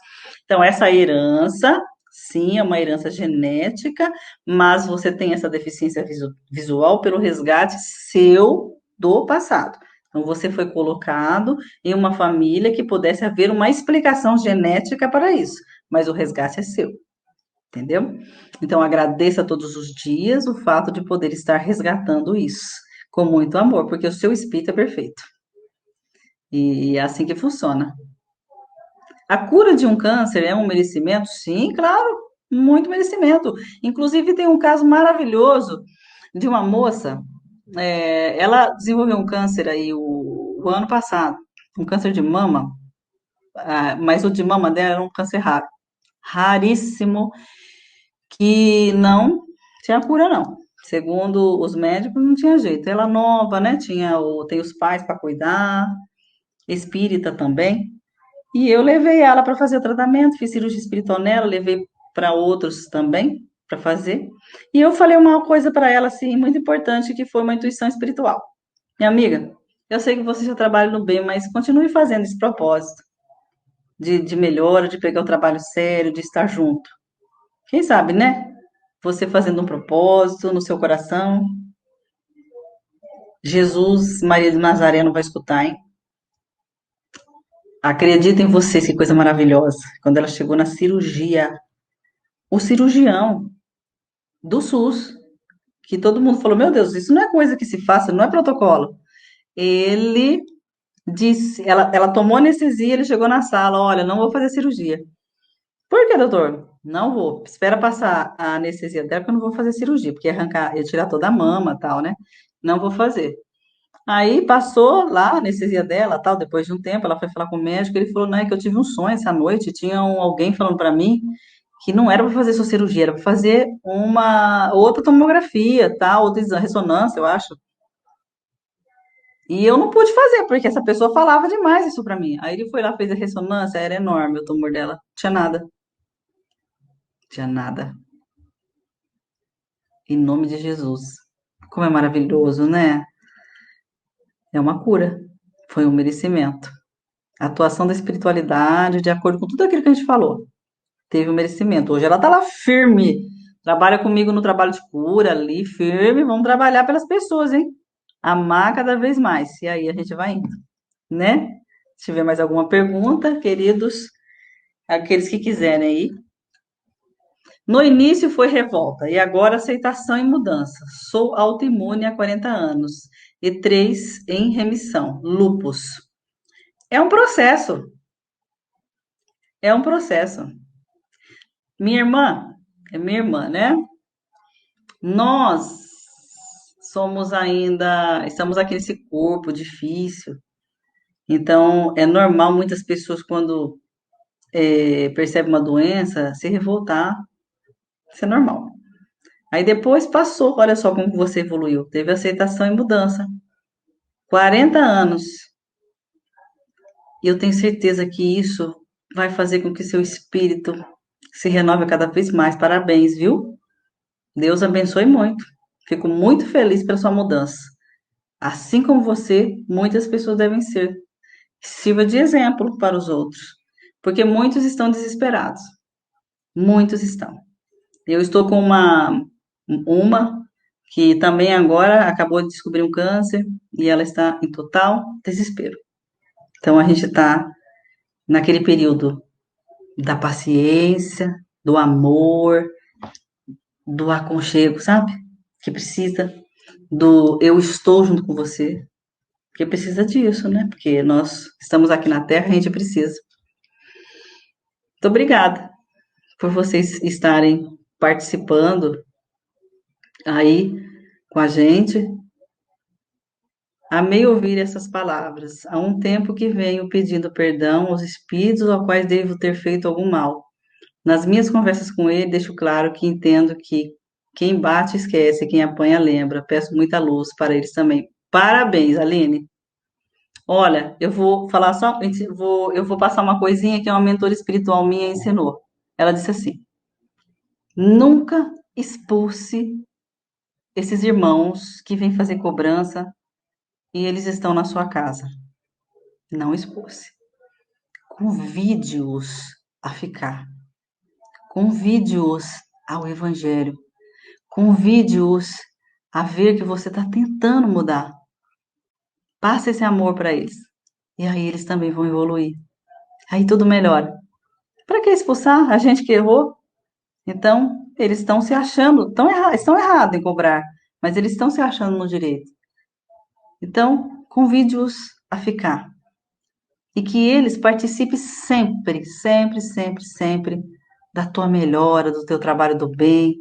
Então, essa herança, sim, é uma herança genética, mas você tem essa deficiência visual pelo resgate seu do passado. Então, você foi colocado em uma família que pudesse haver uma explicação genética para isso, mas o resgate é seu, entendeu? Então, agradeça todos os dias o fato de poder estar resgatando isso com muito amor, porque o seu espírito é perfeito. E é assim que funciona. A cura de um câncer é um merecimento? Sim, claro, muito merecimento. Inclusive, tem um caso maravilhoso de uma moça, ela desenvolveu um câncer aí, o ano passado, um câncer de mama, mas o de mama dela era um câncer raro, raríssimo, que não tinha cura, não. Segundo os médicos, não tinha jeito. Ela nova, né? Tem os pais para cuidar, espírita também. E eu levei ela para fazer o tratamento, fiz cirurgia espiritual nela, levei para outros também para fazer. E eu falei uma coisa para ela assim, muito importante, que foi uma intuição espiritual. Minha amiga, eu sei que você já trabalha no bem, mas continue fazendo esse propósito de melhora, de pegar o trabalho sério, de estar junto. Quem sabe, né? Você fazendo um propósito no seu coração, Jesus, Maria de Nazaré não vai escutar, hein? Acredita em você, que coisa maravilhosa. Quando ela chegou na cirurgia, o cirurgião do SUS, que todo mundo falou: Meu Deus, isso não é coisa que se faça, não é protocolo. Ele disse, ela tomou anestesia, ele chegou na sala: Olha, não vou fazer cirurgia. Por que, doutor? Não vou. Espera passar a anestesia dela, que eu não vou fazer cirurgia, porque ia tirar toda a mama e tal, né? Não vou fazer. Aí passou lá a anestesia dela, tal, depois de um tempo, ela foi falar com o médico, ele falou: Não, é que eu tive um sonho essa noite, tinha alguém falando pra mim que não era para fazer sua cirurgia, era para fazer uma outra tomografia, tá? Outra ressonância, eu acho. E eu não pude fazer, porque essa pessoa falava demais isso para mim. Aí ele foi lá, fez a ressonância, era enorme o tumor dela. Tinha nada, tinha nada. Em nome de Jesus. Como é maravilhoso, né? É uma cura. Foi um merecimento. A atuação da espiritualidade, de acordo com tudo aquilo que a gente falou, teve um merecimento. Hoje ela tá lá firme. Trabalha comigo no trabalho de cura ali, firme. Vamos trabalhar pelas pessoas, hein? Amar cada vez mais. E aí a gente vai indo, né? Se tiver mais alguma pergunta, queridos, aqueles que quiserem aí. No início foi revolta e agora aceitação e mudança. Sou autoimune há 40 anos e 3 em remissão. Lupus. É um processo, é um processo. Minha irmã, né? Nós estamos aqui nesse corpo difícil. Então, é normal muitas pessoas, quando percebem uma doença, se revoltar. Isso é normal. Aí depois passou, olha só como você evoluiu. Teve aceitação e mudança. 40 anos. E eu tenho certeza que isso vai fazer com que seu espírito se renove cada vez mais. Parabéns, viu? Deus abençoe muito. Fico muito feliz pela sua mudança. Assim como você, muitas pessoas devem ser. Sirva de exemplo para os outros. Porque muitos estão desesperados. Muitos estão. Eu estou com uma que também agora acabou de descobrir um câncer e ela está em total desespero. Então a gente está naquele período da paciência, do amor, do aconchego, sabe? Que precisa do eu estou junto com você, porque precisa disso, né? Porque nós estamos aqui na Terra, a gente precisa. Muito obrigada por vocês estarem participando aí com a gente. Amei ouvir essas palavras. Há um tempo que venho pedindo perdão aos espíritos aos quais devo ter feito algum mal. Nas minhas conversas com ele, deixo claro que entendo que quem bate esquece, quem apanha lembra. Peço muita luz para eles também. Parabéns, Aline. Olha, eu vou falar só, eu vou passar uma coisinha que uma mentora espiritual minha ensinou. Ela disse assim: nunca expulse esses irmãos que vêm fazer cobrança e eles estão na sua casa. Não expulse. Convide-os a ficar. Convide-os ao Evangelho. Convide-os a ver que você está tentando mudar. Passe esse amor para eles. E aí eles também vão evoluir. Aí tudo melhora. Para que expulsar a gente que errou? Então, eles estão se achando, estão errados em cobrar, mas eles estão se achando no direito. Então, convide-os a ficar. E que eles participem sempre, sempre, sempre, sempre da tua melhora, do teu trabalho do bem.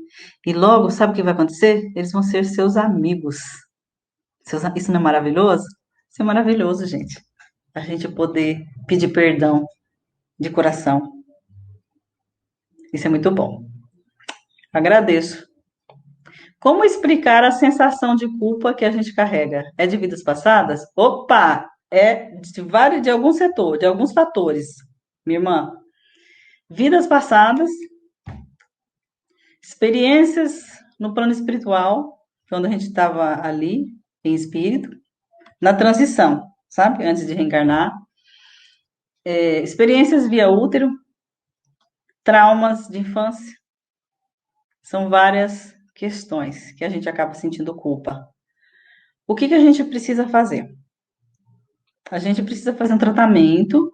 E logo, sabe o que vai acontecer? Eles vão ser seus amigos. Isso não é maravilhoso? Isso é maravilhoso, gente. A gente poder pedir perdão de coração. Isso é muito bom. Agradeço. Como explicar a sensação de culpa que a gente carrega? É de vidas passadas? Opa! É de algum setor, de alguns fatores, minha irmã. Vidas passadas, experiências no plano espiritual, quando a gente estava ali, em espírito, na transição, sabe? Antes de reencarnar. Experiências via útero, traumas de infância. São várias questões que a gente acaba sentindo culpa. O que a gente precisa fazer? A gente precisa fazer um tratamento,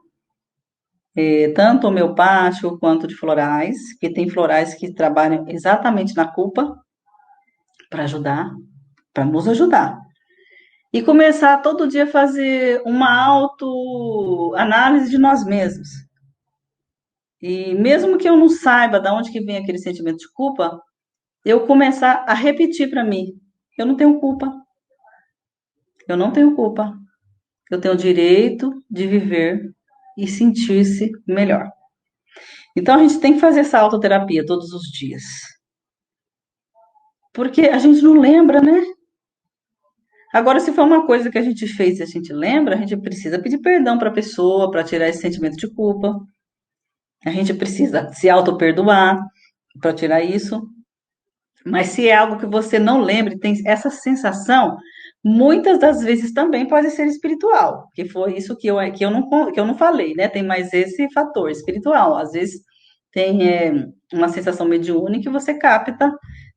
tanto homeopático quanto de florais, que tem florais que trabalham exatamente na culpa, para ajudar, para nos ajudar. E começar todo dia a fazer uma autoanálise de nós mesmos. E mesmo que eu não saiba de onde que vem aquele sentimento de culpa, eu começar a repetir para mim: eu não tenho culpa, eu não tenho culpa, eu tenho o direito de viver e sentir-se melhor. Então a gente tem que fazer essa autoterapia todos os dias. Porque a gente não lembra, né? Agora, se for uma coisa que a gente fez e a gente lembra, a gente precisa pedir perdão para a pessoa, para tirar esse sentimento de culpa. A gente precisa se auto-perdoar para tirar isso. Mas se é algo que você não lembra e tem essa sensação, muitas das vezes também pode ser espiritual, que foi isso que eu não falei, né? Tem mais esse fator espiritual. Às vezes tem uma sensação mediúnica que você capta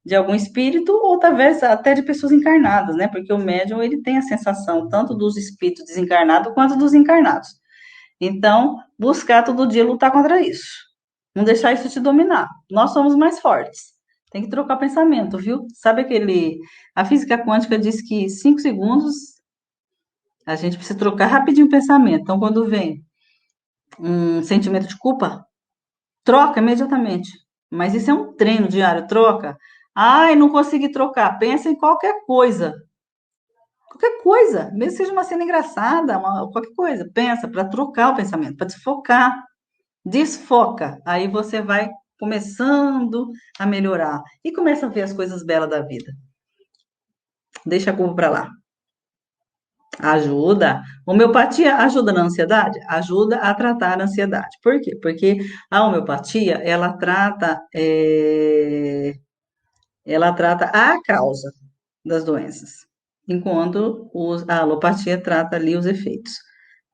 de algum espírito, ou talvez até de pessoas encarnadas, né? Porque o médium, ele tem a sensação tanto dos espíritos desencarnados quanto dos encarnados. Então, buscar todo dia lutar contra isso. Não deixar isso te dominar. Nós somos mais fortes. Tem que trocar pensamento, viu? Sabe aquele. A física quântica diz que 5 segundos a gente precisa trocar rapidinho o pensamento. Então, quando vem um sentimento de culpa, troca imediatamente. Mas isso é um treino diário, troca. Ai, não consegui trocar. Pensa em qualquer coisa. Qualquer coisa, mesmo que seja uma cena engraçada, qualquer coisa. Pensa para trocar o pensamento, para desfocar. Desfoca. Aí você vai começando a melhorar e começa a ver as coisas belas da vida. Deixa a culpa para lá. Ajuda. Homeopatia ajuda na ansiedade? Ajuda a tratar a ansiedade. Por quê? Porque a homeopatia, ela trata a causa das doenças, enquanto a alopatia trata ali os efeitos.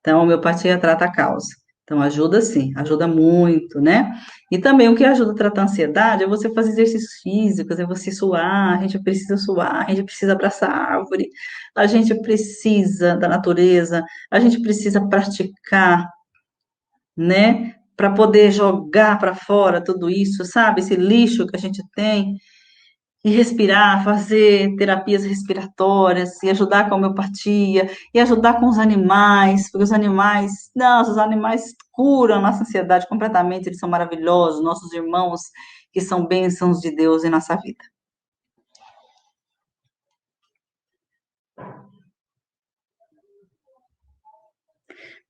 Então, a homeopatia trata a causa. Então, ajuda sim, ajuda muito, né? E também o que ajuda a tratar a ansiedade é você fazer exercícios físicos, é você suar, a gente precisa suar, a gente precisa abraçar a árvore, a gente precisa da natureza, a gente precisa praticar, né? Para poder jogar para fora tudo isso, sabe? Esse lixo que a gente tem. E respirar, fazer terapias respiratórias, e ajudar com a homeopatia, e ajudar com os animais, porque os animais, não, os animais curam a nossa ansiedade completamente, eles são maravilhosos, nossos irmãos que são bênçãos de Deus em nossa vida.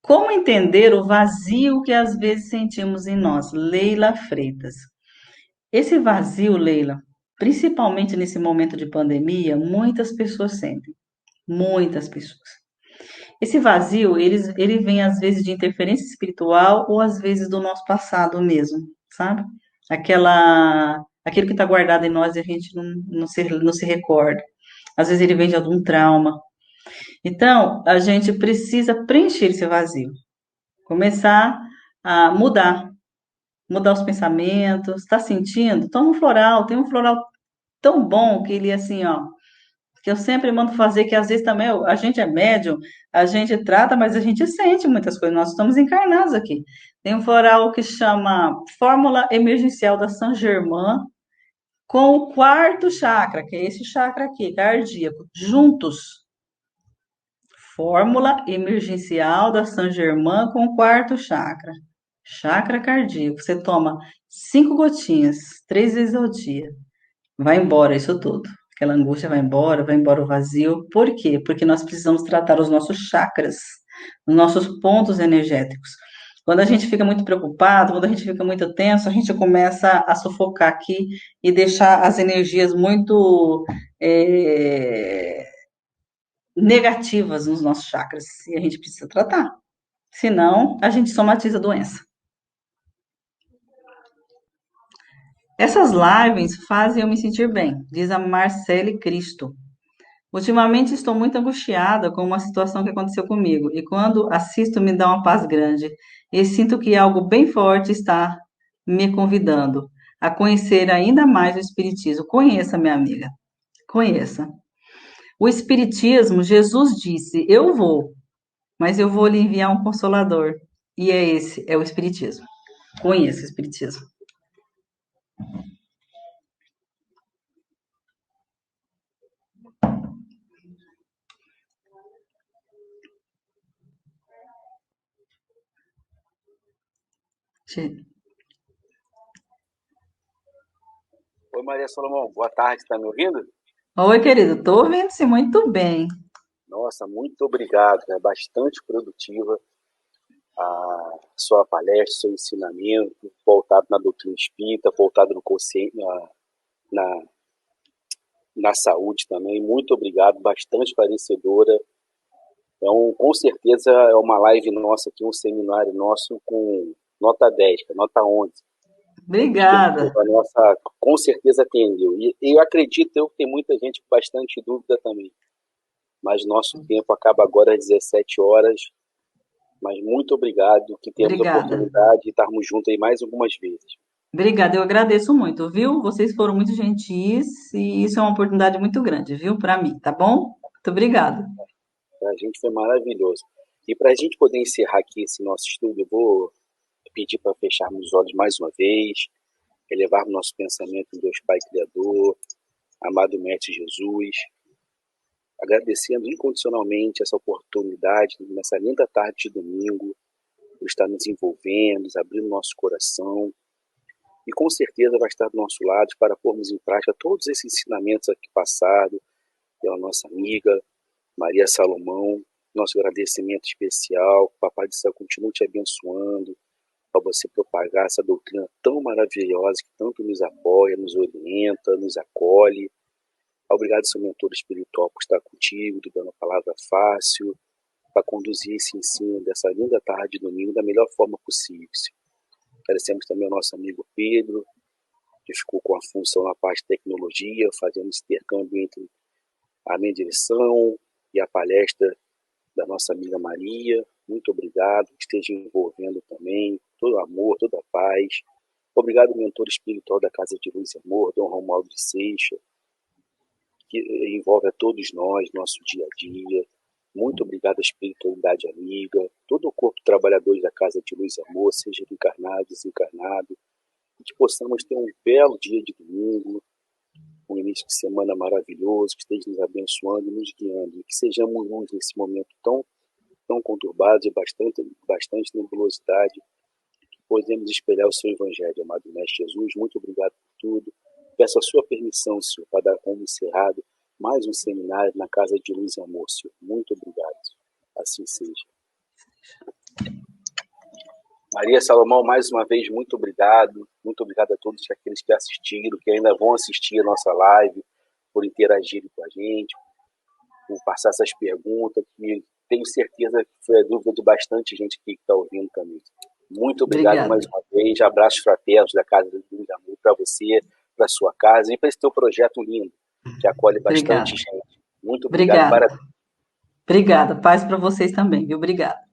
Como entender o vazio que às vezes sentimos em nós? Leila Freitas. Esse vazio, Leila, principalmente nesse momento de pandemia, muitas pessoas sentem, muitas pessoas. Esse vazio, ele vem às vezes de interferência espiritual ou às vezes do nosso passado mesmo, sabe? Aquilo que está guardado em nós e a gente não se recorda. Às vezes ele vem de algum trauma. Então, a gente precisa preencher esse vazio. Começar a mudar os pensamentos. Está sentindo? Toma um floral. Tem um floral tão bom que ele é assim, ó, que eu sempre mando fazer, que às vezes também a gente é médium, a gente trata, mas a gente sente muitas coisas, nós estamos encarnados aqui. Tem um floral que chama Fórmula Emergencial da Saint Germain, com o quarto chakra, que é esse chakra aqui, cardíaco, juntos. Fórmula Emergencial da Saint Germain com o quarto chakra. Chakra cardíaco. Você toma 5 gotinhas, 3 vezes ao dia. Vai embora isso tudo. aquela angústia vai embora o vazio. Por quê? Porque nós precisamos tratar os nossos chakras, os nossos pontos energéticos. Quando a gente fica muito preocupado, quando a gente fica muito tenso, a gente começa a sufocar aqui e deixar as energias muito é, negativas nos nossos chakras. E a gente precisa tratar. Senão, a gente somatiza a doença. Essas lives fazem eu me sentir bem, diz a Marcele Cristo. Ultimamente estou muito angustiada com uma situação que aconteceu comigo e quando assisto me dá uma paz grande e sinto que algo bem forte está me convidando a conhecer ainda mais o Espiritismo. Conheça, minha amiga, conheça. O Espiritismo, Jesus disse: Eu vou, mas eu vou lhe enviar um consolador. E é esse, é o Espiritismo. Conheça o Espiritismo. Oi, Maria Salomão, boa tarde, está me ouvindo? Oi, querido, estou ouvindo-se muito bem. Nossa, muito obrigado, é bastante produtiva a sua palestra, seu ensinamento, voltado na doutrina espírita, voltado no consciente, na, na saúde também. Muito obrigado, bastante esclarecedora. Então, com certeza é uma live nossa aqui, um seminário nosso com nota 10, nota 11. Obrigada. A nossa, com certeza atendeu. E eu acredito que tem muita gente com bastante dúvida também. Mas nosso tempo acaba agora às 17 horas. Mas muito obrigado, que temos a Obrigada. oportunidade de estarmos juntos aí mais algumas vezes. Obrigada, eu agradeço muito, viu? Vocês foram muito gentis e isso é uma oportunidade muito grande, viu, para mim, tá bom? Muito obrigada. Para a gente foi maravilhoso. E para a gente poder encerrar aqui esse nosso estudo, eu vou pedir para fecharmos os olhos mais uma vez, elevarmos nosso pensamento em Deus Pai Criador, amado Mestre Jesus, agradecendo incondicionalmente essa oportunidade, nessa linda tarde de domingo, por estar nos envolvendo, abrindo nosso coração, e com certeza vai estar do nosso lado para pormos em prática todos esses ensinamentos aqui passados pela nossa amiga Maria Salomão. Nosso agradecimento especial, que o Papai do Céu continue te abençoando, para você propagar essa doutrina tão maravilhosa que tanto nos apoia, nos orienta, nos acolhe. Obrigado, seu mentor espiritual, por estar contigo, dando a palavra fácil, para conduzir esse ensino dessa linda tarde de domingo da melhor forma possível. Agradecemos também ao nosso amigo Pedro, que ficou com a função na parte de tecnologia, fazendo esse intercâmbio entre a minha direção e a palestra da nossa amiga Maria. Muito obrigado, que esteja envolvendo também todo amor, toda a paz. Obrigado, mentor espiritual da Casa de Luz e Amor, Dom Romualdo de Seixas, que envolve a todos nós, nosso dia a dia. Muito obrigado à espiritualidade amiga, todo o corpo de trabalhadores da Casa de Luz e Amor, seja encarnado, desencarnado, e que possamos ter um belo dia de domingo, um início de semana maravilhoso, que esteja nos abençoando e nos guiando, e que sejamos luz nesse momento tão conturbado e bastante nebulosidade, que podemos espelhar o seu Evangelho, amado Mestre Jesus. Muito obrigado por tudo. Peço a sua permissão, Senhor, para dar como encerrado mais um seminário na Casa de Luz e Amor, Senhor. Muito obrigado. Assim seja. Maria Salomão, mais uma vez, muito obrigado. Muito obrigado a todos aqueles que assistiram, que ainda vão assistir a nossa live, por interagirem com a gente, por passar essas perguntas, que tenho certeza que foi a dúvida de bastante gente aqui que está ouvindo também. Muito obrigado Obrigada. mais uma vez. Abraços fraternos da Casa de Luz e Amor para você, para sua casa e para esse teu projeto lindo, que acolhe bastante Obrigada. gente. Muito obrigado. Obrigada. Parabéns. Obrigada. Paz para vocês também, viu? Obrigada.